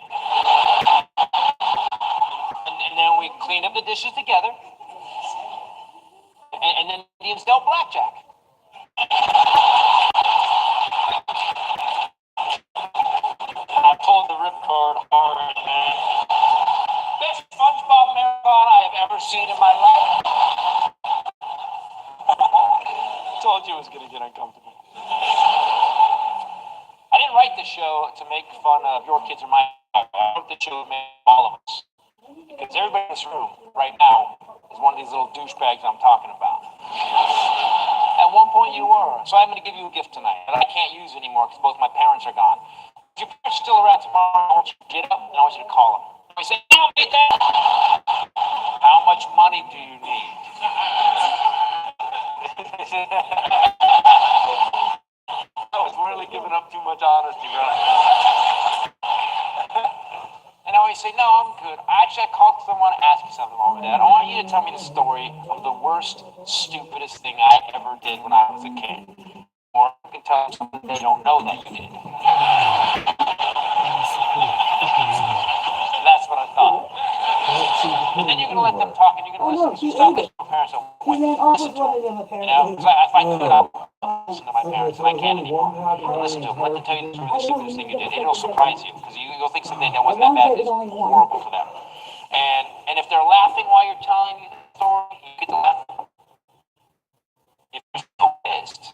And then we cleaned up the dishes together. And then the Indians dealt blackjack. I pulled the ripcord hard, man. Best SpongeBob marathon I have ever seen in my life. Told you it was going to get uncomfortable. I didn't write the show to make fun of your kids or my kids. I wrote the show to make all of us. Because everybody in this room right now is one of these little douchebags I'm talking about. At one point you were. So I'm going to give you a gift tonight that I can't use anymore because both my parents are gone. If your parents are still around tomorrow, I want you to get up and I want you to call them. I say, "No, get that. How much money do you need?" I was really giving up too much honesty, right? And I always say, "No, I'm good. Actually, I called because I want to ask you something, Mom and Dad. I want you to tell me the story of the worst, stupidest thing I ever did when I was a kid. Or I can tell them they don't know that you did. That's what I thought. And then you're going to let them talk and you're going to listen. Some parents don't listen to them. You know, if I could, I listen to my parents, but I can't anymore. Listen to them. Let them tell you the truth, the stupidest thing you did. It'll surprise you because you'll think something that wasn't that bad is horrible for them. And if they're laughing while you're telling you the story, you get to laugh. If you're so pissed,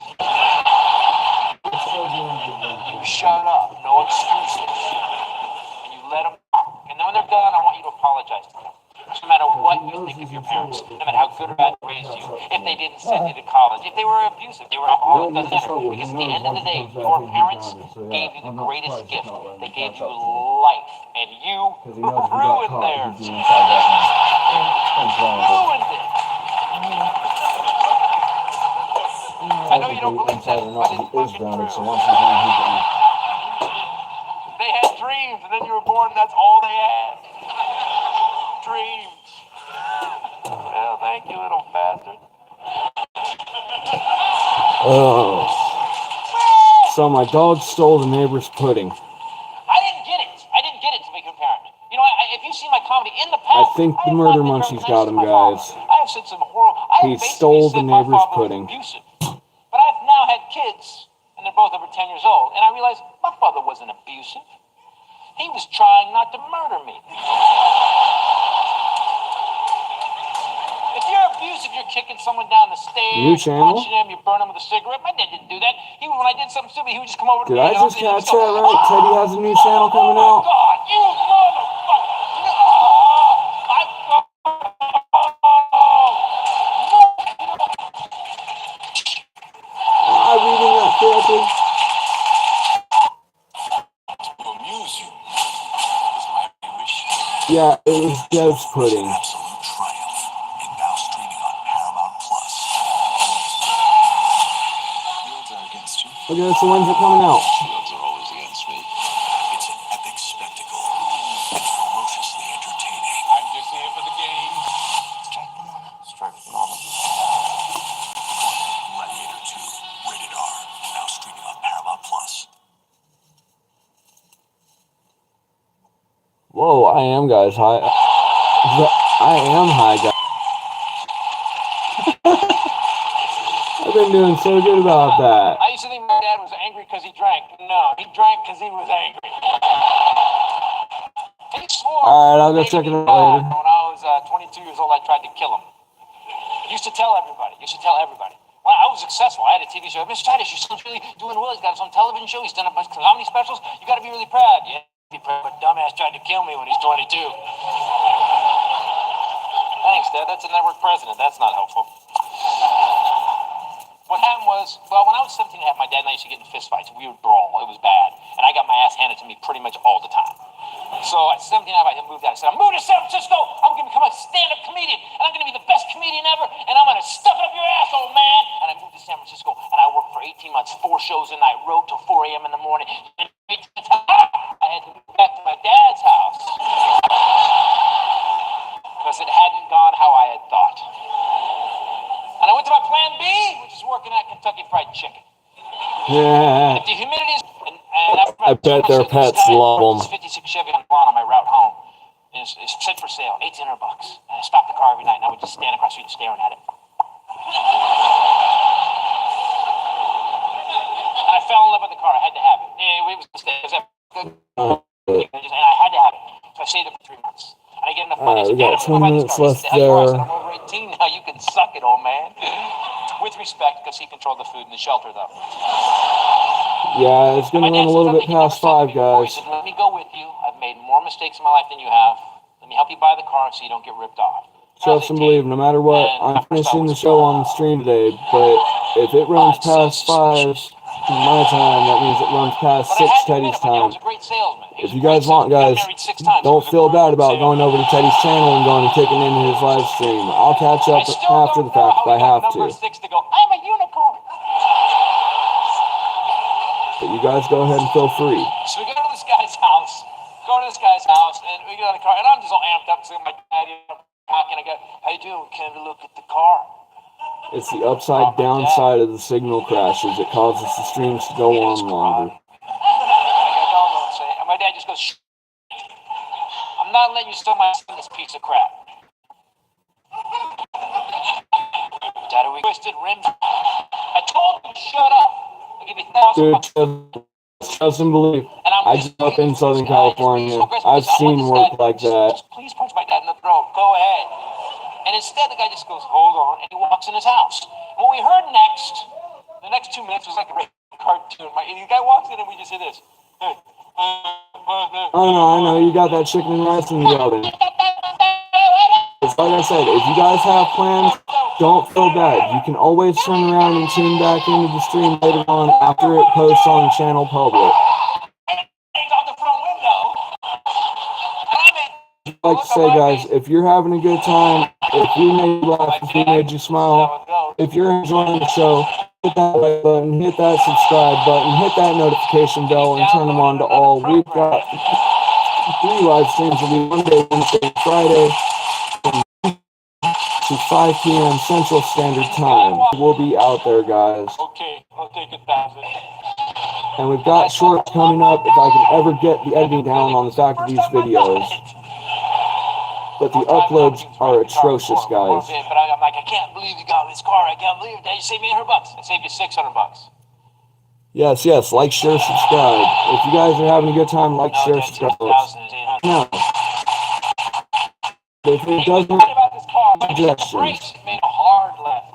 you shut up, no excuses, and you let them talk. And then when they're done, I want you to apologize to them. No matter what you think of your parents, no matter how good or bad they raised you, if they didn't send you to college, if they were abusive, they were alcoholic, doesn't matter. Because at the end of the day, your parents gave you the greatest gift. They gave you life, and you ruined theirs. Ruined it. I know you don't believe that, but it's fucking true. They had dreams, and then you were born, and that's all they had. Dreams. Well, thank you, little bastard. Oh. So my dog stole the neighbor's pudding. I didn't get it to make a parent. You know, if you see my comedy in the past, I think the murder munchie's got him, guys. I have said some horrible. He stole the neighbor's pudding. Abusive. But I've now had kids, and they're both over 10 years old, and I realized my father wasn't abusive. He was trying not to murder me. If you're abusive, you're kicking someone down the stairs, punching him, you burn him with a cigarette. My dad didn't do that. When I did something stupid, he would just come over to me. Did I just catch that right? Teddy has a new channel coming out. Oh, God, you motherfucker. Am I reading that correctly? To amuse you. Was my wish. Yeah, it was Dev's pudding. Absolute triumph. And now streaming on Paramount Plus. The odds are against you. Okay, so when's it coming out? The odds are always against me. It's an epic spectacle. And ferociously entertaining. I'm just here for the game. Strike banana. Gladiator 2. Rated R. Now streaming on Paramount Plus. Whoa, I am, guys. Hi. I am high, guys. I've been doing so good about that. I used to think my dad was angry because he drank. No, he drank because he was angry. He swore. Alright, I'll go check it out later. When I was 22 years old, I tried to kill him. Used to tell everybody. Well, I was successful. I had a TV show. Mr. Titus, your son's really doing well. He's got his own television show. He's done a bunch of comedy specials. You got to be really proud. Yeah, be proud. But dumbass tried to kill me when he's 22. Thanks, Dad. That's a network president. That's not helpful. What happened was, well, when I was 17 and a half, my dad and I used to get in fist fights. We would brawl. It was bad. And I got my ass handed to me pretty much all the time. So at 17 and a half, I moved out. I said, I'm moving to San Francisco. I'm going to become a stand-up comedian. And I'm going to be the best comedian ever. And I'm going to stuff it up your ass, old man. And I moved to San Francisco. And I worked for 18 months, 4 shows a night, rode till 4 a.m. in the morning. And I had to move back to my dad's house. Because it hadn't gone how I had thought. And I went to my plan B, which is working at Kentucky Fried Chicken. Yeah. If the humidity is... I bet their pets love them. 56 Chevy on my route home. It's set for sale, $1,800. And I stopped the car every night, and I would just stand across the street staring at it. And I fell in love with the car. I had to have it. It was and I had to have it. So I stayed there for 3 months. And I get enough money. We got 20 minutes left I'm there. over 18 now. You can suck it, old man. With respect, because he controlled the food and the shelter, though. Yeah, it's going to run a little bit past 5, guys. He said, let me go with you. I've made more mistakes in my life than you have. Let me help you buy the car so you don't get ripped off. Trust and believe, no matter what, I'm finishing the show on the stream today, but if it runs past 5 my time, that means it runs past 6 Teddy's time. If you guys want, guys, don't feel bad about going over to Teddy's channel and going and kicking into his live stream. I'll catch up after the fact if I have to. I'm a unicorn. But you guys go ahead and feel free. So we go to this guy's house, and we get out of the car, and I'm just all amped up, seeing my dad, talking. I go, how you doing? Came to look at the car. It's the upside down side of the signal crashes. It causes the streams to go on longer. And my dad just goes, "Shh. I'm not letting you steal my son this piece of crap." Dad, are we twisted rims? I told you, shut up. I'll give you $1,000. Dude, doesn't believe. I grew up in Southern California. I've seen work like that. Please punch my dad in the throat. Go ahead. And instead, the guy just goes, "Hold on," and he walks in his house. What we heard next, the next 2 minutes was like a cartoon. The guy walks in and we just hear this. Hey. I know. You got that chicken and rice in the oven. It's like I said, if you guys have plans, don't feel bad. You can always turn around and tune back into the stream later on after it posts on channel public. I'd like to say, guys, if you're having a good time, if we made you laugh, if we made you smile, if you're enjoying the show, hit that like button, hit that subscribe button, hit that notification bell, and turn them on to all. We've got 3 live streams a week, Monday, Wednesday, Friday, to 5 p.m. Central Standard Time. We'll be out there, guys. Okay, I'll take it back. And we've got shorts coming up if I can ever get the editing down on the back of these videos. But the uploads are atrocious, guys. But I'm like, I can't believe you got this car. I can't believe that you saved me $100. I saved you $600. Yes, like, share, subscribe. If you guys are having a good time, like, share, subscribe. No. If it doesn't, suggestions. Make a hard left.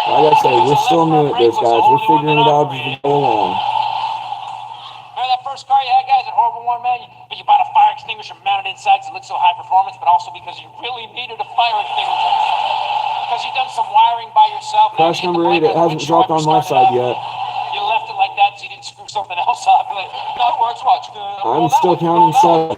Like I say, we're still new at this, guys. We're figuring it out as we go along. Remember that first car you had, guys? That horrible one, man? But you bought a fire extinguisher mounted inside so it looked so high performance, but also because you really needed a fire extinguisher. Because you've done some wiring by yourself. Crash number 8, it hasn't dropped on my side yet. You left it like that so you didn't screw something else up. You're like, no, it works, watch. I'm still counting 7.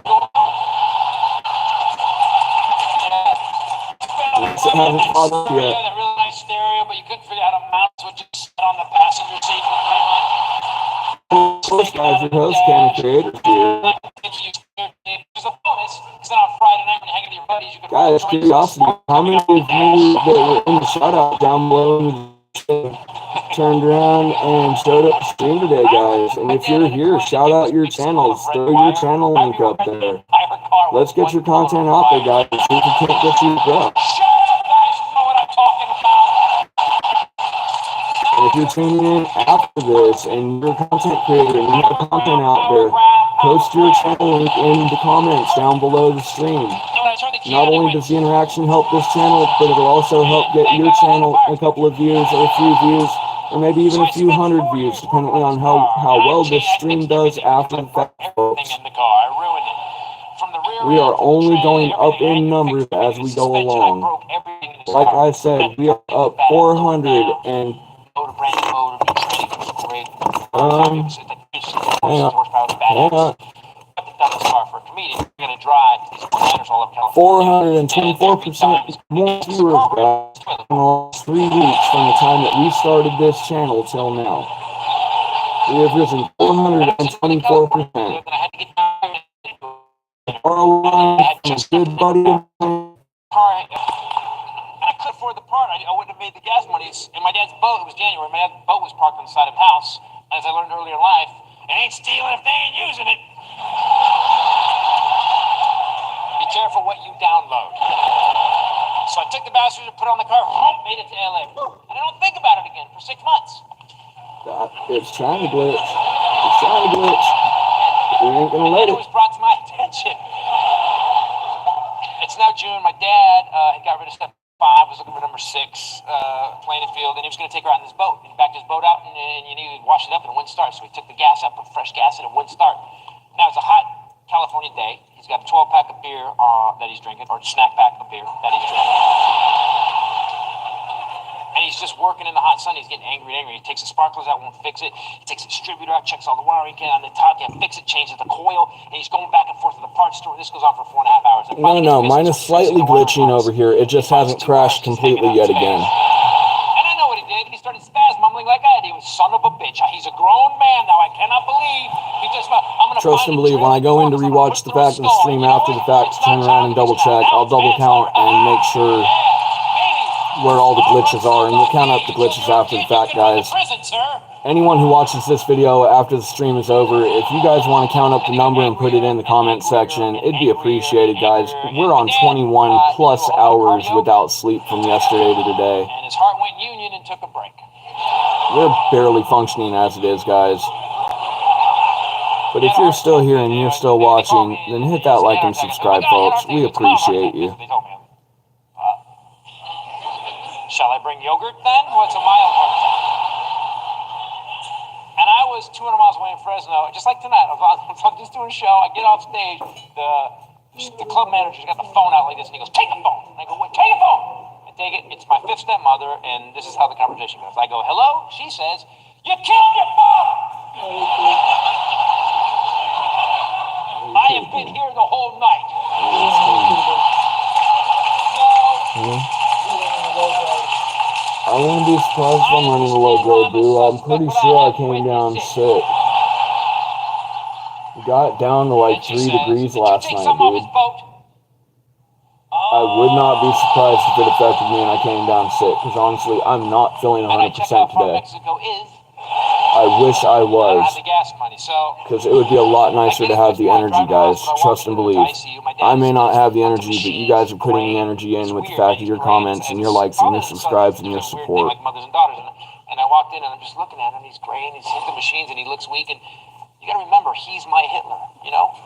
It hasn't caught up yet. That really nice stereo, but you couldn't figure out how to mount it, so it just sat on the passenger seat. Of course, guys, your host, CannaCreatorGames here. There's a bonus, because then on Friday night when you hang with your buddies, you can Guys, curiosity, how many of you that were in the shout-out down below turned around and showed up to stream today, guys? And if you're here, shout out your channels. Throw your channel link up there. Let's get your content out there, guys. See if we can't get you up. And if you're tuning in after this and you're a content creator and you have content out there, post your channel link in the comments down below the stream. Not only does the interaction help this channel, but it'll also help get your channel a couple of views or a few views, or maybe even a few hundred views, depending on how well this stream does after the fact, folks. We are only going up in numbers as we go along. Like I said, we are up 400 and hang on. 424% more viewers, guys, in all 3 weeks from the time that we started this channel till now. We have risen 424%. ROI from a good buddy of mine. I could afford the part. I wouldn't have made the gas monies. And my dad's boat, it was January, my dad's boat was parked on the side of the house. As I learned earlier in life, it ain't stealing if they ain't using it. Be careful what you download. So I took the bastard and put it on the car, made it to LA. And I don't think about it again for 6 months. It's trying to glitch. It's trying to glitch. We ain't gonna let it. It was brought to my attention. It's now June. My dad had got rid of step 5, was looking for number 6, playing the field, and he was going to take her out in this boat. And he backed his boat out, and you need to wash it up, and it wouldn't start. So he took the gas out, put fresh gas in, it wouldn't start. Now it's a hot California day. He's got a 12-pack of beer that he's drinking, or a snack pack of beer that he's drinking. And he's just working in the hot sun. He's getting angry. He takes the sparklers out, won't fix it. He takes the distributor out, checks all the wiring on the top, can't fix it, changes the coil, and he's going back and forth to the parts store. This goes on for 4.5 hours. No, mine is slightly glitching over here. It just hasn't crashed completely yet again. And I know what he did. He started spaz mumbling like I did. He was son of a bitch. He's a grown man now. I cannot believe he just. I'm gonna trust and believe, when I go in to rewatch the fact of the stream after the fact to turn around and double check, I'll double count and make sure where all the glitches are, and we'll count up the glitches after the fact, guys. Anyone who watches this video after the stream is over, if you guys want to count up the number and put it in the comment section, it'd be appreciated, guys. We're on 21 plus hours without sleep from yesterday to today. And his heart went union and took a break. We're barely functioning as it is, guys. But if you're still here and you're still watching, then hit that like and subscribe, folks. We appreciate you. Shall I bring yogurt then? What's a mild heart attack? And I was 200 miles away in Fresno, just like tonight. I'm just doing a show. I get off stage. The club manager's got the phone out like this, and he goes, "Take the phone." And I go, "Wait, take the phone." I take it. It's my 5th stepmother, and this is how the conversation goes. I go, "Hello?" She says, "You killed your phone." I have been here the whole night. No. I wouldn't be surprised if I'm running a low grade, boo. I'm pretty sure I came down sick. We got down to like 3 degrees last night, dude. I would not be surprised if it affected me and I came down sick, because honestly, I'm not feeling 100% today. I wish I was, because it would be a lot nicer to have the energy, guys. Trust and believe. I may not have the energy, but you guys are putting the energy in with the fact of your comments and your likes and your subscribes and your support. And I walked in and I'm just looking at him. He's gray and he's hit the machines and he looks weak. And you got to remember, he's my Hitler, you know?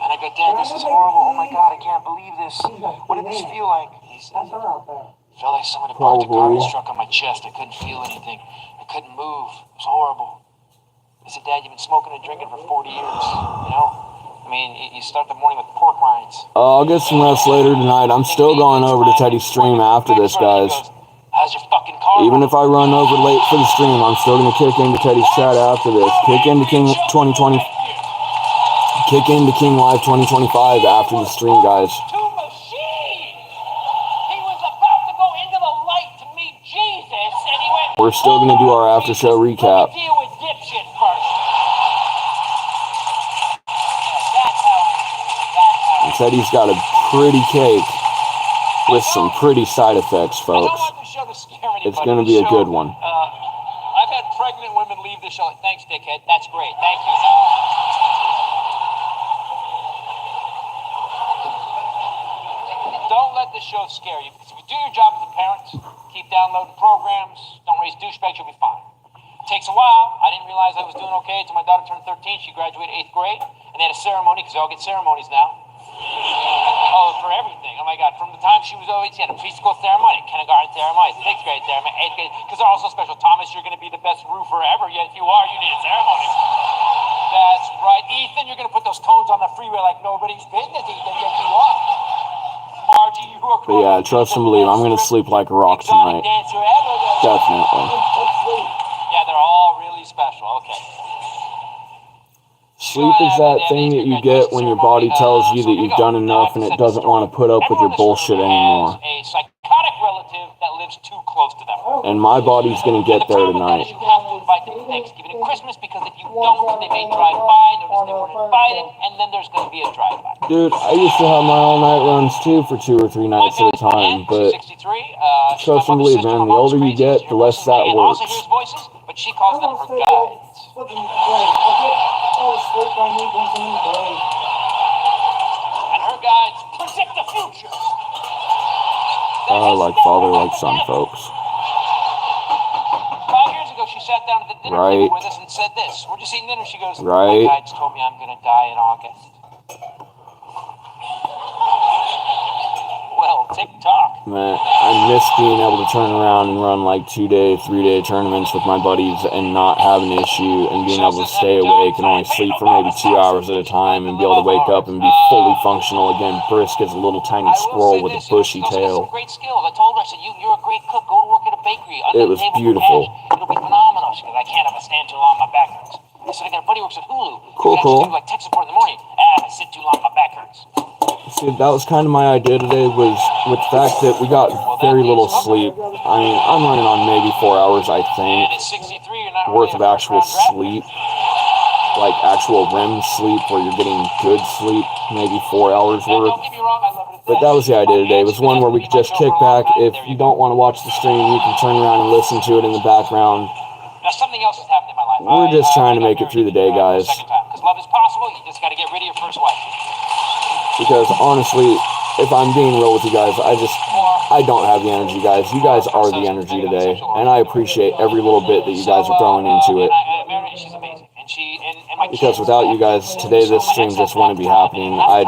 And I go, "Dad, this is horrible. Oh my God, I can't believe this. What did this feel like?" He said, "It felt like someone had parked a garbage truck on my chest. I couldn't feel anything. I couldn't move. It was horrible." I said, "Dad, you've been smoking and drinking for 40 years, you know? I mean, you start the morning with pork rinds." I'll get some rest later tonight. I'm still going over to Teddy's stream after this, guys. "How's your fucking car?" Even if I run over late for the stream, I'm still going to kick into Teddy's chat after this. Kick into King 2020. Kick into King Live 2025 after the stream, guys. He was about to go into the light to meet Jesus, and he went, We're still going to do our after show recap. "Let me deal with dipshit first." That's how. And Teddy's got a pretty cake with some pretty side effects, I don't folks. want the show to scare anybody. It's going to be a good one. I've had pregnant women leave the show like, "Thanks, dickhead. That's great. Thank you." Don't let the show scare you. Because if you do your job as a parent, keep downloading programs, don't raise douchebags, you'll be fine. It takes a while. I didn't realize I was doing okay until my daughter turned 13. She graduated 8th grade. And they had a ceremony, because they all get ceremonies now. Oh, for everything. Oh my God. From the time she was always, she had a preschool ceremony, kindergarten ceremony, 6th grade ceremony, 8th grade. Because they're all so special. Thomas, you're going to be the best roofer ever. Yet if you are, you need a ceremony. That's right. Ethan, you're going to put those tones on the freeway like nobody's business, Ethan. Yes, you are. Margie, you are But yeah, trust and believe, I'm going to sleep like a rock tonight. Definitely. Yeah, they're all really special. Okay. Sleep is that thing that you get when your body tells you that you've done enough and it doesn't want to put up with your bullshit anymore. A psychotic relative that lives too close to them. And my body's going to get there tonight. You have to invite them to Thanksgiving and Christmas, because if you don't, they may drive by, notice they weren't invited, and then there's going to be a drive-by. Dude, I used to have my all-night runs too for 2 or 3 nights at a time, but trust and believe, man, the older you get, the less that works. But she calls them her guides. And her guides predict the future. Like father, like son, folks. 5 years ago, she sat down at the dinner table with us and said this. We're just eating dinner. She goes, Right. "My guides told me I'm going to die in August." Well, TikTok. Man, I miss being able to turn around and run like 2-day, 3-day tournaments with my buddies and not have an issue, and being able to stay awake and only sleep for maybe 2 hours at a time and be able to wake up and be fully functional again, brisk as a little tiny squirrel with a bushy tail. Great skills. I told her, I said, you're a great cook. Go to work at a bakery. It was beautiful. It'll be phenomenal. She goes, "I can't have a stand too long. My back hurts." I said, "I got a buddy who works at Hulu. Cool. Do like tech support in the morning. I sit too long. My back hurts." See, that was kind of my idea today, was with the fact that we got very little sleep. I mean, I'm running on maybe 4 hours, I think, worth of actual sleep. Like actual REM sleep, where you're getting good sleep, maybe 4 hours worth. But that was the idea today. It was one where we could just kick back. If you don't want to watch the stream, you can turn around and listen to it in the background. Now, something else has happened in my life. We're just trying to make it through the day, guys. Because love is possible, you just got to get rid of your first wife. Because honestly, if I'm being real with you guys, I don't have the energy, guys. You guys are the energy today, and I appreciate every little bit that you guys are throwing into it. She's amazing. Because without you guys, today this stream just wouldn't be happening. I'd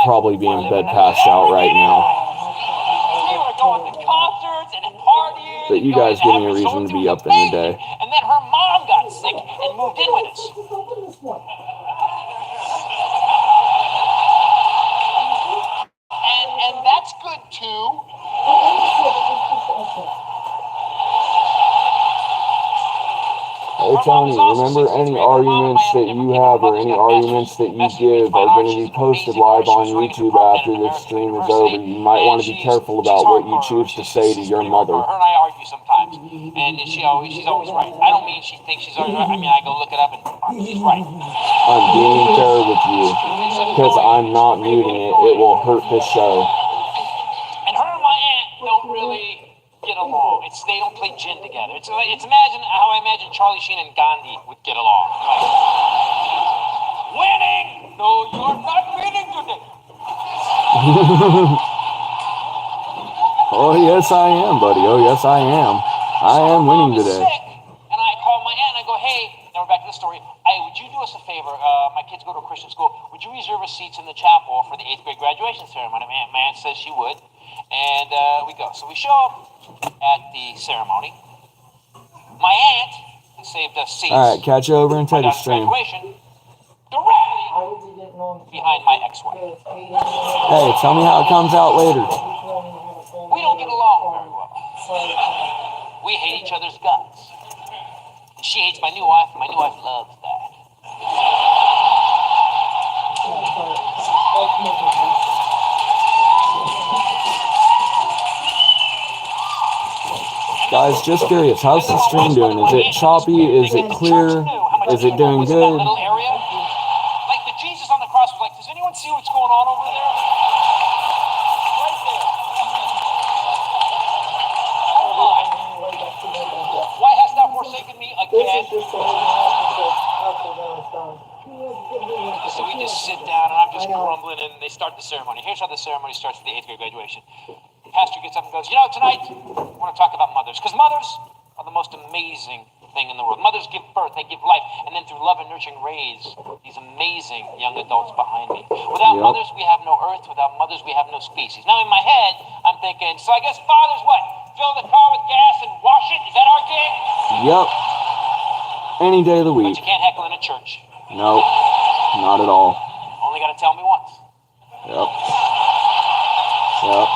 probably be in bed passed out right now. We were going to concerts and partying. But you guys give me a reason to be up in the day. And then her mom got sick and moved in with us. And that's good too. Hey Tony, remember any arguments that you have or any arguments that you give are going to be posted live on YouTube after this stream is over. You might want to be careful about what you choose to say to your mother. Her and I argue sometimes, and she's always right. I don't mean she thinks she's always right. I mean, I go look it up and she's right. I'm being fair with you, because I'm not muting it. It will hurt the show. And her and my aunt don't really get along. They don't play gin together. It's imagine how I imagine Charlie Sheen and Gandhi would get along. Like, winning! No, you're not winning today. Oh yes I am, buddy. Oh yes I am. I am winning today. And I call my aunt and I go, hey, now we're back to the story. Hey, would you do us a favor? My kids go to a Christian school. Would you reserve us seats in the chapel for the 8th grade graduation ceremony? My aunt says she would. And we go. So we show up at the ceremony. My aunt saved us seats. Alright, catch you over in Titus stream. Directly behind my ex-wife. Hey, tell me how it comes out later. We don't get along very well. We hate each other's guts. She hates my new wife, and my new wife loves that. Guys, just curious, how's the stream doing? Is it choppy? Is it clear? Is it doing good? Like the Jesus on the cross was like, does anyone see what's going on over there? Right there. Oh my. Why hast thou forsaken me again? So we just sit down and I'm just grumbling and they start the ceremony. Here's how the ceremony starts for the 8th grade graduation. The pastor gets up and goes, tonight I want to talk about mothers, because mothers are the most amazing thing in the world. Mothers give birth, they give life, and then through love and nurturing raise these amazing young adults behind me. Without mothers, we have no earth. Without mothers, we have no species. Now in my head, I'm thinking, so I guess fathers what? Fill the car with gas and wash it? Is that our gig? Yep. Any day of the week. But you can't heckle in a church. Nope. Not at all. Only got to tell me once. Yep. Yep.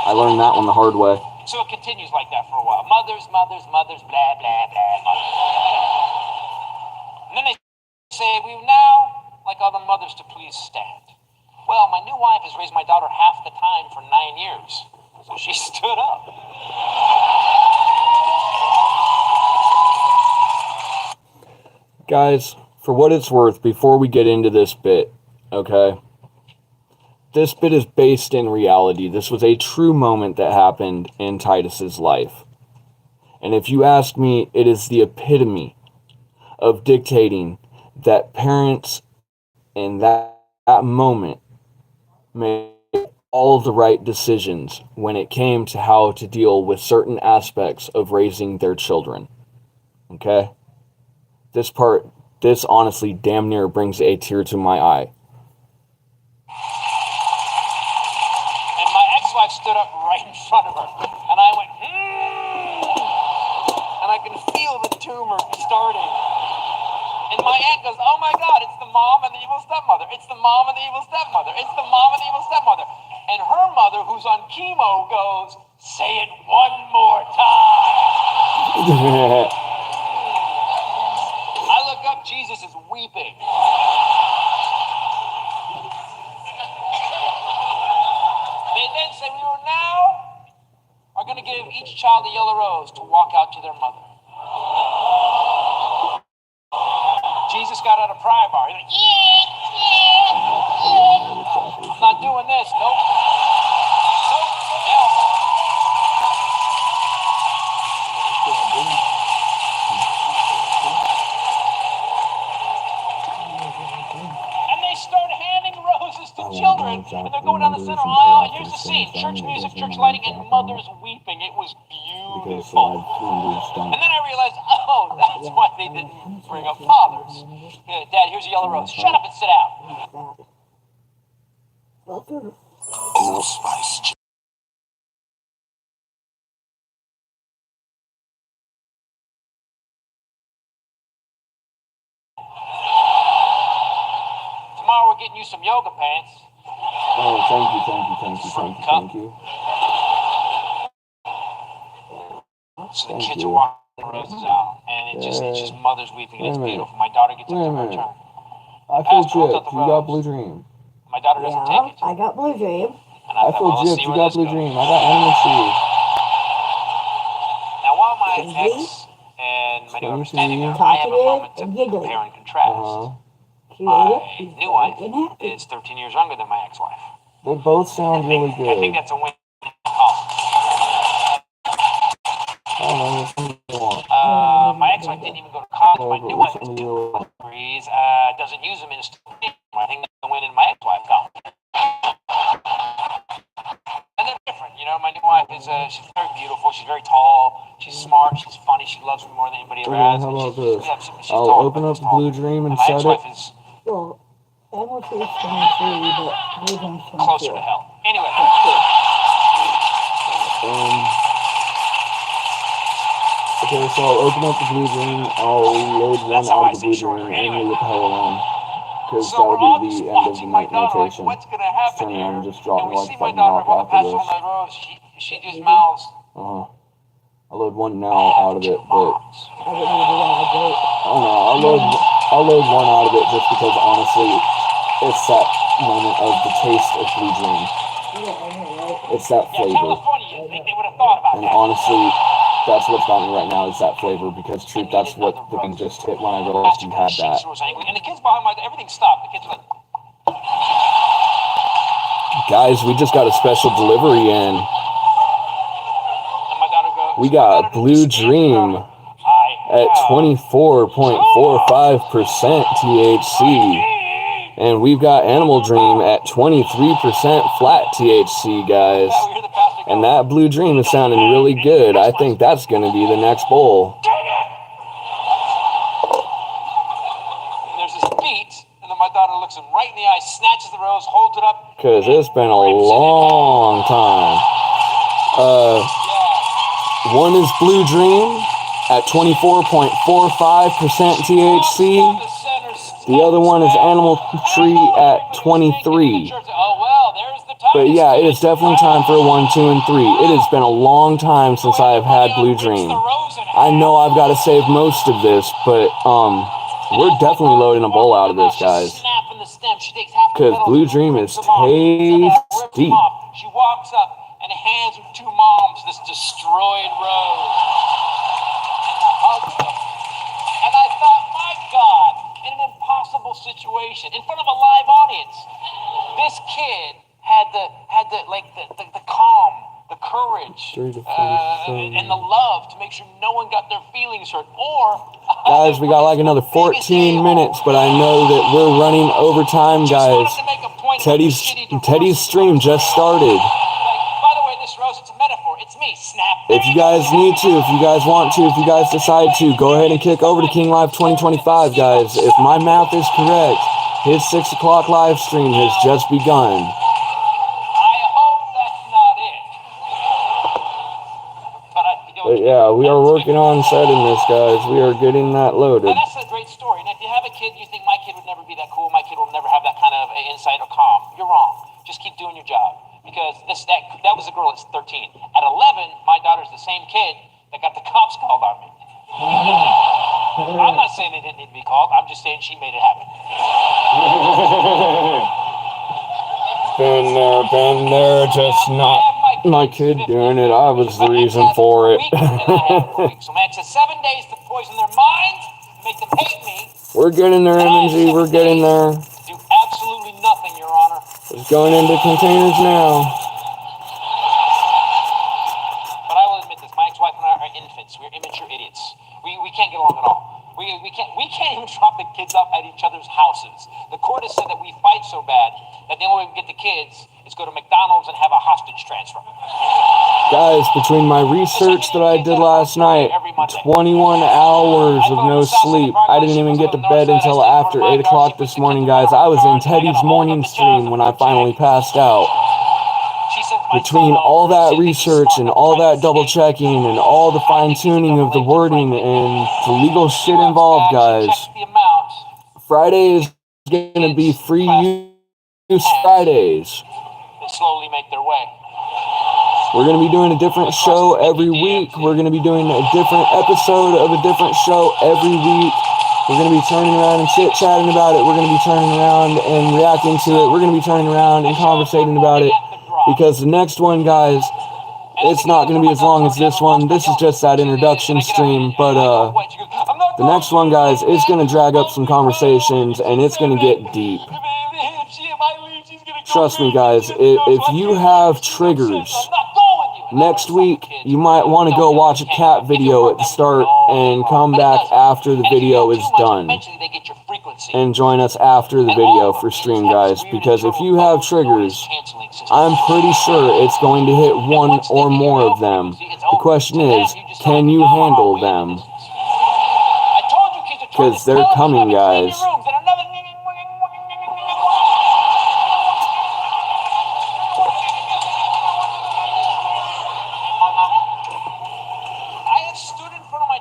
I learned that one the hard way. So it continues like that for a while. Mothers, blah, blah, blah, mothers. And then they say, we now like other mothers to please stand. Well, my new wife has raised my daughter half the time for 9 years. So she stood up. Guys, for what it's worth, before we get into this bit, okay? This bit is based in reality. This was a true moment that happened in Titus's life. And if you ask me, it is the epitome of dictating that parents in that moment made all of the right decisions when it came to how to deal with certain aspects of raising their children. Okay? This honestly damn near brings a tear to my eye. And my ex-wife stood up right in front of her. And I went, and I can feel the tumor starting. And my aunt goes, oh my God, it's the mom and the evil stepmother. It's the mom and the evil stepmother. It's the mom and the evil stepmother. And her mother, who's on chemo, goes, say it one more time. I look up, Jesus is weeping. child of Yellow Rose to walk out to their mother. Jesus got out of pry bar. He's like, I'm not doing this. Nope. Nope. Hell no. And they start handing roses to children, and they're going down the center aisle, and here's the scene. Church music, church lighting, and mothers weeping. It was beautiful. And then I realized, oh, that's why they didn't bring up fathers. Yeah, Dad, here's a yellow rose. Shut up and sit down. Old Spice. Tomorrow we're getting you some yoga pants. Oh, thank you. So the kids are walking the roses out, and it's just mothers weeping, and it's beautiful. My daughter gets up to her turn. I feel chipped. You got Blue Dream. My daughter doesn't take it. I got Blue Dream. And I feel chipped. You got Blue Dream. I got Animal Tree. Now, while my ex and my new wife are standing there, I have a moment to compare and contrast. My new wife is 13 years younger than my ex-wife. They both sound really good. I think that's a win. My ex-wife didn't even go to college. My new wife has 2 degrees. Doesn't use them in his I think that's the win in my ex-wife got. And they're different. You know, my new wife is she's very beautiful. She's very tall. She's smart. She's funny. She loves me more than anybody ever has. How about this? She's I'll tall, open up she's the tall. Blue Dream and my set ex-wife it. is Well, Animal Tree is 23, but Blue Dream's 24. closer to hell. Anyway. Okay, so I'll open up the Blue Dream. I'll load one out of the Blue Dream and leave it the hell alone. Because So that we're would all be just the end of the watching my night daughter like, notation. what's gonna happen Turn around here? and just drop And me we like see my fucking daughter rock go to after pass this. on that rose. She just mouths. I'll load one now out of it, but I would need to ride a goat. I don't know. I'll load one out of it just because honestly, it's that moment of the taste of Blue Dream. Yeah, I know, right? It's that Yeah, flavor. California, you think they would have thought about And that. honestly, that's what's got me right now is that flavor because truth, that's what the thing just hit when I realized you had that. And the kids behind my everything stopped. The kids were like, Guys, we just got a special delivery in. and my daughter goes, We got Blue Dream at 24.45% THC. And we've got Animal Dream at 23% flat THC, guys. And that Blue Dream is sounding really good. I think that's going to be the next bowl. And there's this beat, and then my daughter looks him right in the eye, snatches the rose, holds it up. Because it's been a long time. One is Blue Dream at 24.45% THC. The other one is Animal Tree at 23. But yeah, it is definitely time for a 1, 2, and 3. It has been a long time since I have had Blue Dream. I know I've got to save most of this, but we're definitely loading a bowl out of this, guys. Because Blue Dream is tasty. She walks up and hands her 2 moms this destroyed rose. And I thought, my God, in an impossible situation, in front of a live audience, this kid had the calm, the courage, and the love to make sure no one got their feelings hurt. Or guys, we got like another 14 minutes, but I know that we're running over time, guys. Teddy's stream just started. By the way, this rose, it's a metaphor. It's me, Snap. If you guys need to, if you guys want to, if you guys decide to, go ahead and kick over to King Live 2025, guys. If my math is correct, his 6 o'clock live stream has just begun. But yeah, we are working on setting this, guys. We are getting that loaded. Now, that's a great story. And if you have a kid, you think my kid would never be that cool, my kid will never have that kind of insight or calm. You're wrong. Just keep doing your job. Because that was a girl that's 13. At 11, my daughter's the same kid that got the cops called on me. I'm not saying they didn't need to be called. I'm just saying she made it happen. Been there, just not my kid doing it. I was the reason for it. So Max has 7 days to poison their minds, make them hate me. We're getting there, M&Z. We're getting there. Do absolutely nothing, Your Honor. It's going into containers now. But I will admit this: my ex-wife and I are infants. We're immature idiots. We can't get along at all. We can't even drop the kids up at each other's houses. The court has said that we fight so bad that the only way we can get the kids is go to McDonald's and have a hostage transfer. Guys, between my research that I did last night, 21 hours of no sleep. I didn't even get to bed until after 8 o'clock this morning, guys. I was in Teddy's morning stream when I finally passed out. Between all that research and all that double checking and all the fine tuning of the wording and the legal shit involved, guys, Friday is going to be free use Fridays. They slowly make their way. We're going to be doing a different show every week. We're going to be doing a different episode of a different show every week. We're going to be turning around and chit-chatting about it. We're going to be turning around and reacting to it. We're going to be turning around and conversating about it. Because the next one, guys, it's not going to be as long as this one. This is just that introduction stream. But the next one, guys, is going to drag up some conversations, and it's going to get deep. Trust me, guys, if you have triggers, next week you might want to go watch a cat video at the start and come back after the video is done. And join us after the video for stream, guys, because if you have triggers, I'm pretty sure it's going to hit one or more of them. The question is, can you handle them? Because they're coming, guys.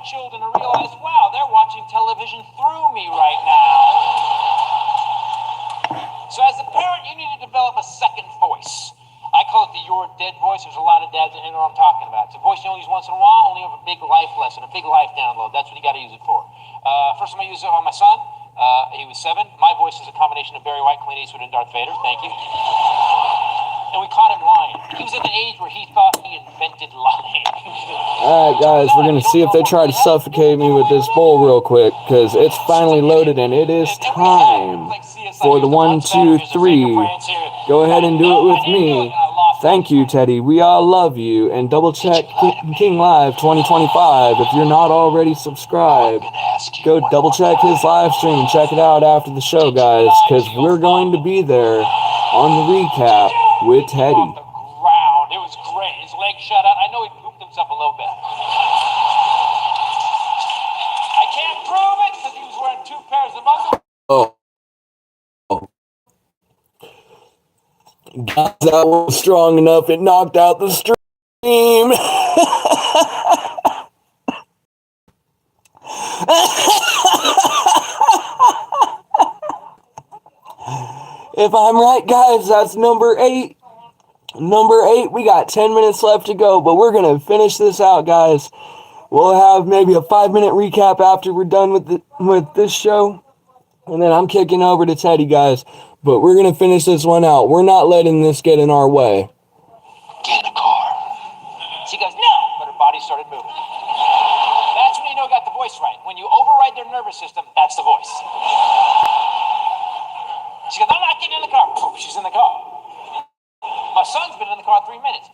children and realize, wow, they're watching television through me right now. So as a parent, you need to develop a second voice. I call it the "you're dead" voice. There's a lot of dads that know what I'm talking about. It's a voice you only use once in a while, only have a big life lesson, a big life download. That's what you got to use it for. First time I used it on my son. He was 7. My voice is a combination of Barry White, Clint Eastwood, and Darth Vader. Thank you. And we caught him lying. He was at an age where he thought he invented lying. Alright guys, we're going to see if they try to suffocate me with this bowl real quick, because it's finally loaded and it is time for the 1, 2, 3. Go ahead and do it with me. Thank you, Teddy. We all love you. And double check King Live 2025 if you're not already subscribed. Go double check his live stream and check it out after the show, guys, because we're going to be there on the recap with Teddy. It was great. His leg shut out. I know he pooped himself a little bit. I can't prove it because he was wearing 2 pairs of underwear. Oh. God, that was strong enough. It knocked out the stream. If I'm right, guys, that's number 8. Number 8, we got 10 minutes left to go, but we're going to finish this out, guys. We'll have maybe a 5-minute recap after we're done with this show. And then I'm kicking over to Teddy, guys. But we're going to finish this one out. We're not letting this get in our way. Get in the car. She goes, no, but her body started moving. That's when you know you got the voice right. When you override their nervous system, that's the voice. She goes, I'm not getting in the car. Poof, she's in the car. My son's been in the car 3 minutes.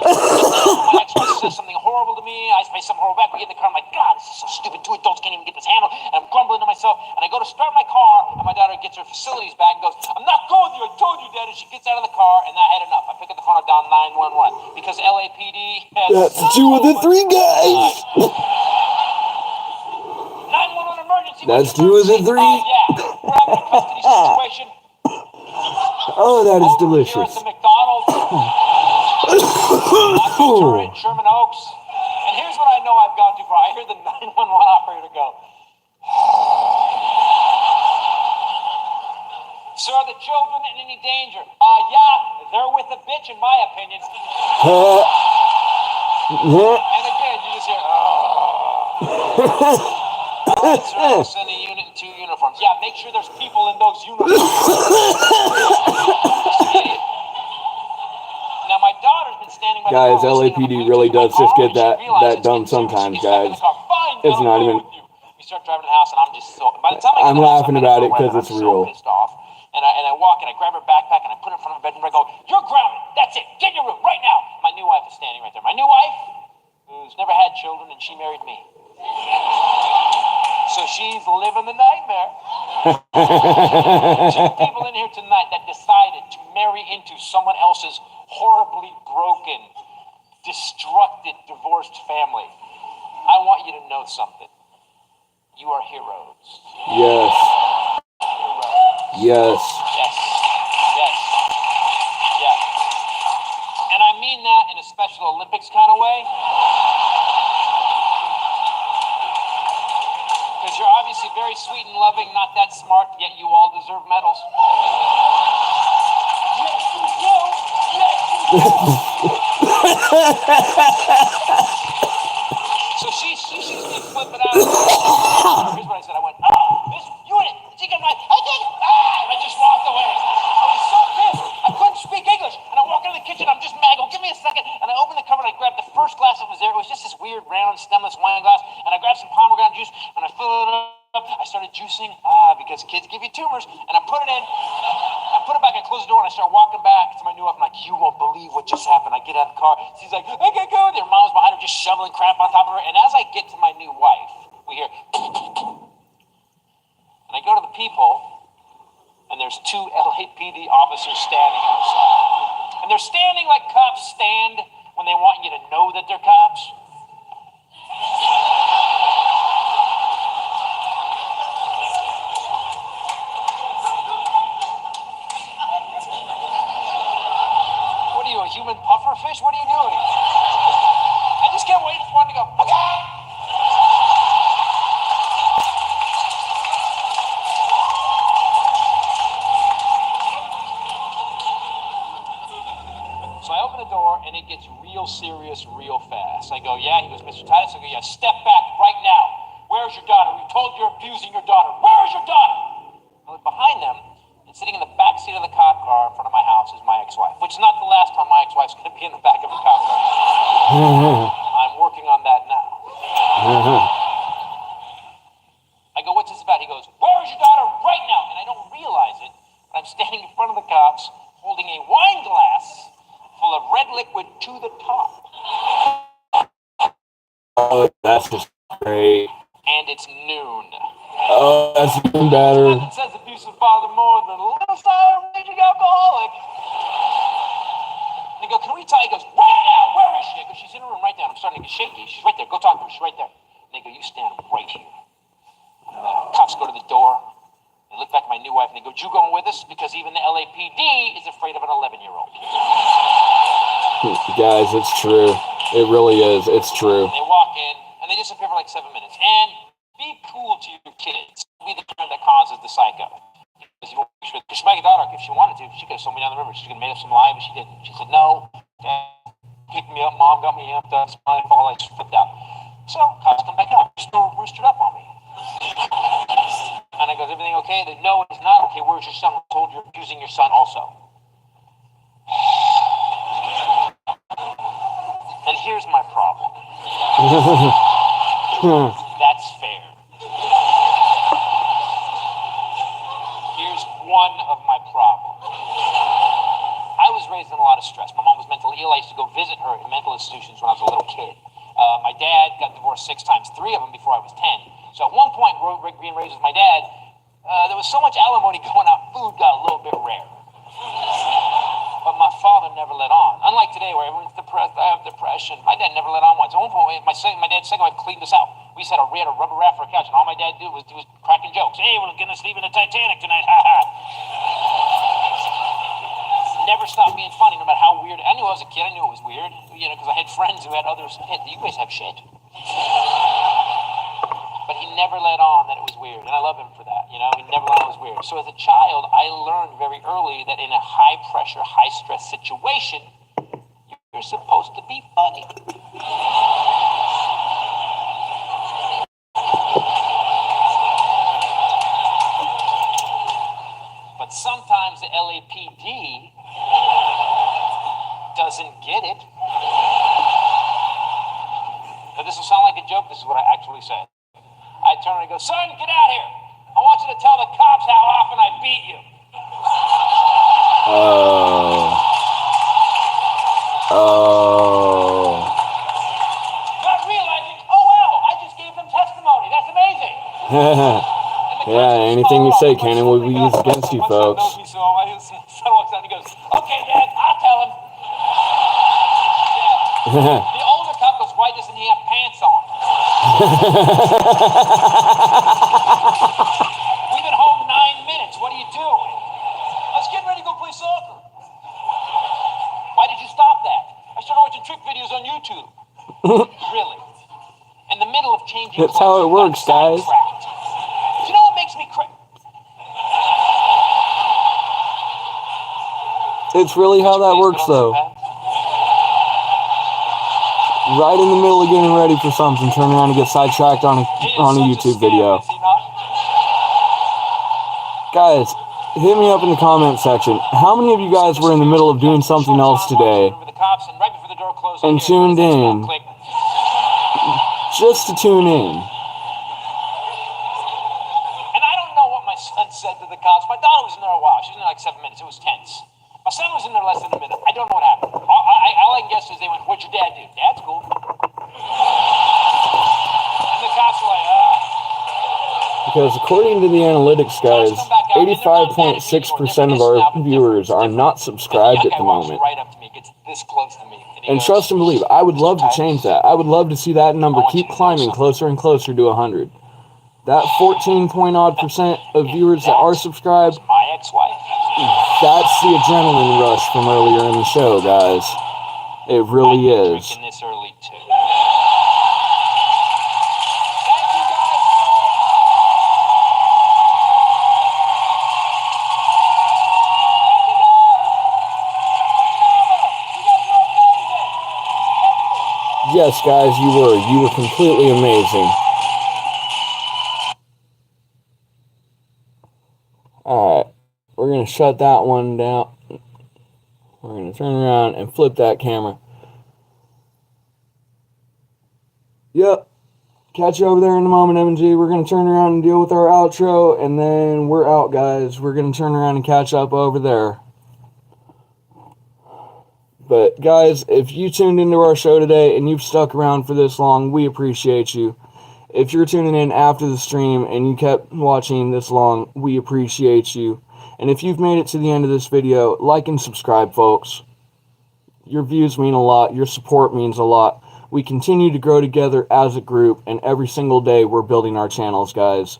My ex-wife says something horrible to me. I say something horrible back. We get in the car. I'm like, God, this is so stupid. 2 adults can't even get this handled. And I'm grumbling to myself. And I go to start my car, and my daughter gets her facilities back and goes, I'm not going with you. I told you, Dad. And she gets out of the car, and I had enough. I pick up the phone and dial 911 because LAPD has... That's 2 of the 3 guys. 911 emergency. That's 2 of the 3. Yeah, we're having a custody situation. Oh, that is delicious. Here at the McDonald's. In Sherman Oaks. And here's what I know I've gone too far. I hear the 911 operator go, Sir, are the children in any danger? Yeah, they're with a bitch in my opinion. And again, you just hear, Sir, send a unit in 2 uniforms. Yeah, make sure there's people in those uniforms. Guys, LAPD really does just get that done sometimes, guys. It's not even... We start driving to the house, and I'm just so... By the time I get I'm to the house, laughing about it because it's real. So pissed off. And I walk in, I grab her backpack, and I put it in front of the bedroom, and I go, "You're grounded. That's it. Get in your room right now." My new wife is standing right there. My new wife, who's never had children, and she married me. So she's living the nightmare. Two people in here tonight that decided to marry into someone else's horribly broken, destructed, divorced family. I want you to know something. You are heroes. Yes. Heroes. Yes. Yes. Yes. Yeah. And I mean that in a Special Olympics kind of way. Because you're obviously very sweet and loving, not that smart, yet you all deserve medals. Yes, you do. Yes, you do. So she sees me flipping out. Here's what I said. I went, "Oh, this unit, she got my, I think, and I just walked away. I was so pissed. I couldn't speak English. And I walk into the kitchen. I'm just mad. I go, "Give me a second." And I opened the cupboard. I grabbed the first glass that was there. It was just this weird, round, stemless wine glass. And I grabbed some pomegranate juice, and I filled it up. I started juicing, because kids give you tumors. And I put it in. I put it back. I closed the door, and I start walking back to my new wife. I'm like, "You won't believe what just happened." I get out of the car. She's like, "I can't go." Their mom's behind her, just shoveling crap on top of her. And as I get to my new wife, we hear, and I go to the people, and there's two LAPD officers standing outside. And they're standing like cops stand when they want you to know that they're cops. What are you, a human pufferfish? What are you doing? I just can't wait for one to go, "Okay." So I open the door, and it gets real serious real fast. I go, "Yeah." He goes, "Mr. Titus." I go, "Yeah, step back right now. Where's your daughter? We told you you're abusing your daughter. Where is your daughter?" I look behind them, and sitting in the back seat of the cop car in front of my house is my ex-wife, which is not the last time my ex-wife's going to be in the back of a cop car. I'm working on that now. I go, "What's this about?" He goes, "Where is your daughter right now?" And I don't realize it, but I'm standing in front of the cops holding a wine glass full of red liquid to the top. Oh, that's just great. And it's noon. Oh, that's even better. It says abusive father more than a little silent raging alcoholic. They go, "Can we talk?" He goes, "Right now, where is she?" I go, "She's in her room right there." I'm starting to get shaky. "She's right there. Go talk to her. She's right there." And they go, "You stand right here." And the cops go to the door. They look back at my new wife and they go, "You going with us?" Because even the LAPD is afraid of an 11-year-old. Guys, it's true. It really is. It's true. They walk in and they disappear for like 7 minutes. And be cool to your kids. Be the parent that causes the psycho. Because she might get out if she wanted to. She could have sold me down the river. She could have made up some lie, but she didn't. She said, "No, Dad picked me up. Mom got me amped up. It's my fault. I just flipped out." So cops come back out. They're still roosted up on me. And I go, "Is everything okay?" They go, "No, it's not okay. Where's your son? I told you you're abusing your son also." And here's my problem. That's fair. Here's one of my problems. I was raised in a lot of stress. My mom was mentally ill. I used to go visit her in mental institutions when I was a little kid. My dad got divorced 6 times, 3 of them before I was 10. So at one point, being raised with my dad, there was so much alimony going out, food got a little bit rare. But my father never let on. Unlike today, where everyone's depressed, I have depression. My dad never let on once. At one point, my dad's second wife cleaned us out. We had a rubber raft for a couch, and all my dad did was cracking jokes. "Hey, we're gonna sleep in the Titanic tonight, ha ha." Never stopped being funny, no matter how weird. I knew I was a kid. I knew it was weird, because I had friends who had others. Hey, you guys have shit. But he never let on that it was weird, and I love him for that. He never let on it was weird. So as a child, I learned very early that in a high-pressure, high-stress situation, you're supposed to be funny. But sometimes the LAPD doesn't get it. what he said. I turn and go, son, get out here. I want you to tell the cops how often I beat you. Not realizing, oh wow, I just gave them testimony. That's amazing. Yeah, anything you say, Canna, will be used against you, folks. My son walks out and he goes, okay, Dad, I'll tell him. Yeah. The older cop goes, why doesn't he have pants on? We've been home 9 minutes. What are you doing? I was getting ready to go play soccer. Why did you stop that? I started watching trick videos on YouTube. Really? In the middle of changing That's how it works, guys. You know what makes me crazy? It's really how that works, though. Right in the middle of getting ready for something, turn around and get sidetracked on a YouTube video. Guys, hit me up in the comment section. How many of you guys were in the middle of doing something else today and tuned in just to tune in? And I don't know what my son said to the cops. My daughter was in there a while. She was in there like 7 minutes. It was tense. My son was in there less than a minute. I don't know what happened. All I can guess is they went, what'd your dad do? Dad's cool. And the cops were like, Because according to the analytics, guys, 85.6% of our viewers are not subscribed at the moment. Right up to me, gets this close to me. And trust and believe, I would love to change that. I would love to see that number keep climbing closer and closer to 100. That 14-point-odd% of viewers that are subscribed, my ex-wife. That's the adrenaline rush from earlier in the show, guys. It really is. Drinking this early too. Yes, guys, you were. You were completely amazing. Alright, we're going to shut that one down. We're going to turn around and flip that camera. Yep. Catch you over there in a moment, M&G. We're going to turn around and deal with our outro, and then we're out, guys. We're going to turn around and catch up over there. But, guys, if you tuned into our show today and you've stuck around for this long, we appreciate you. If you're tuning in after the stream and you kept watching this long, we appreciate you. And if you've made it to the end of this video, like and subscribe, folks. Your views mean a lot. Your support means a lot. We continue to grow together as a group, and every single day we're building our channels, guys.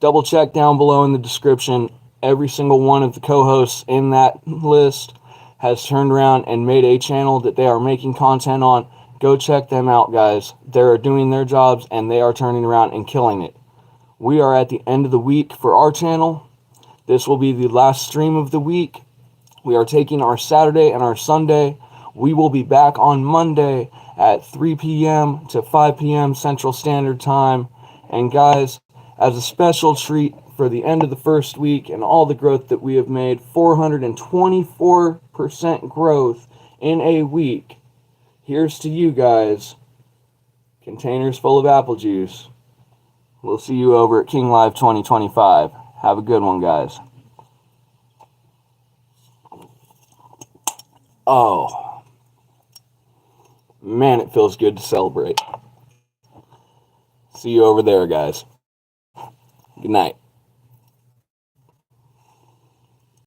Double check down below in the description. Every single one of the co-hosts in that list has turned around and made a channel that they are making content on. Go check them out, guys. They are doing their jobs, and they are turning around and killing it. We are at the end of the week for our channel. This will be the last stream of the week. We are taking our Saturday and our Sunday. We will be back on Monday at 3 p.m. to 5 p.m. Central Standard Time. And guys, as a special treat for the end of the first week and all the growth that we have made, 424% growth in a week. Here's to you guys. Containers full of apple juice. We'll see you over at King Live 2025. Have a good one, guys. Oh. Man, it feels good to celebrate. See you over there, guys. Good night.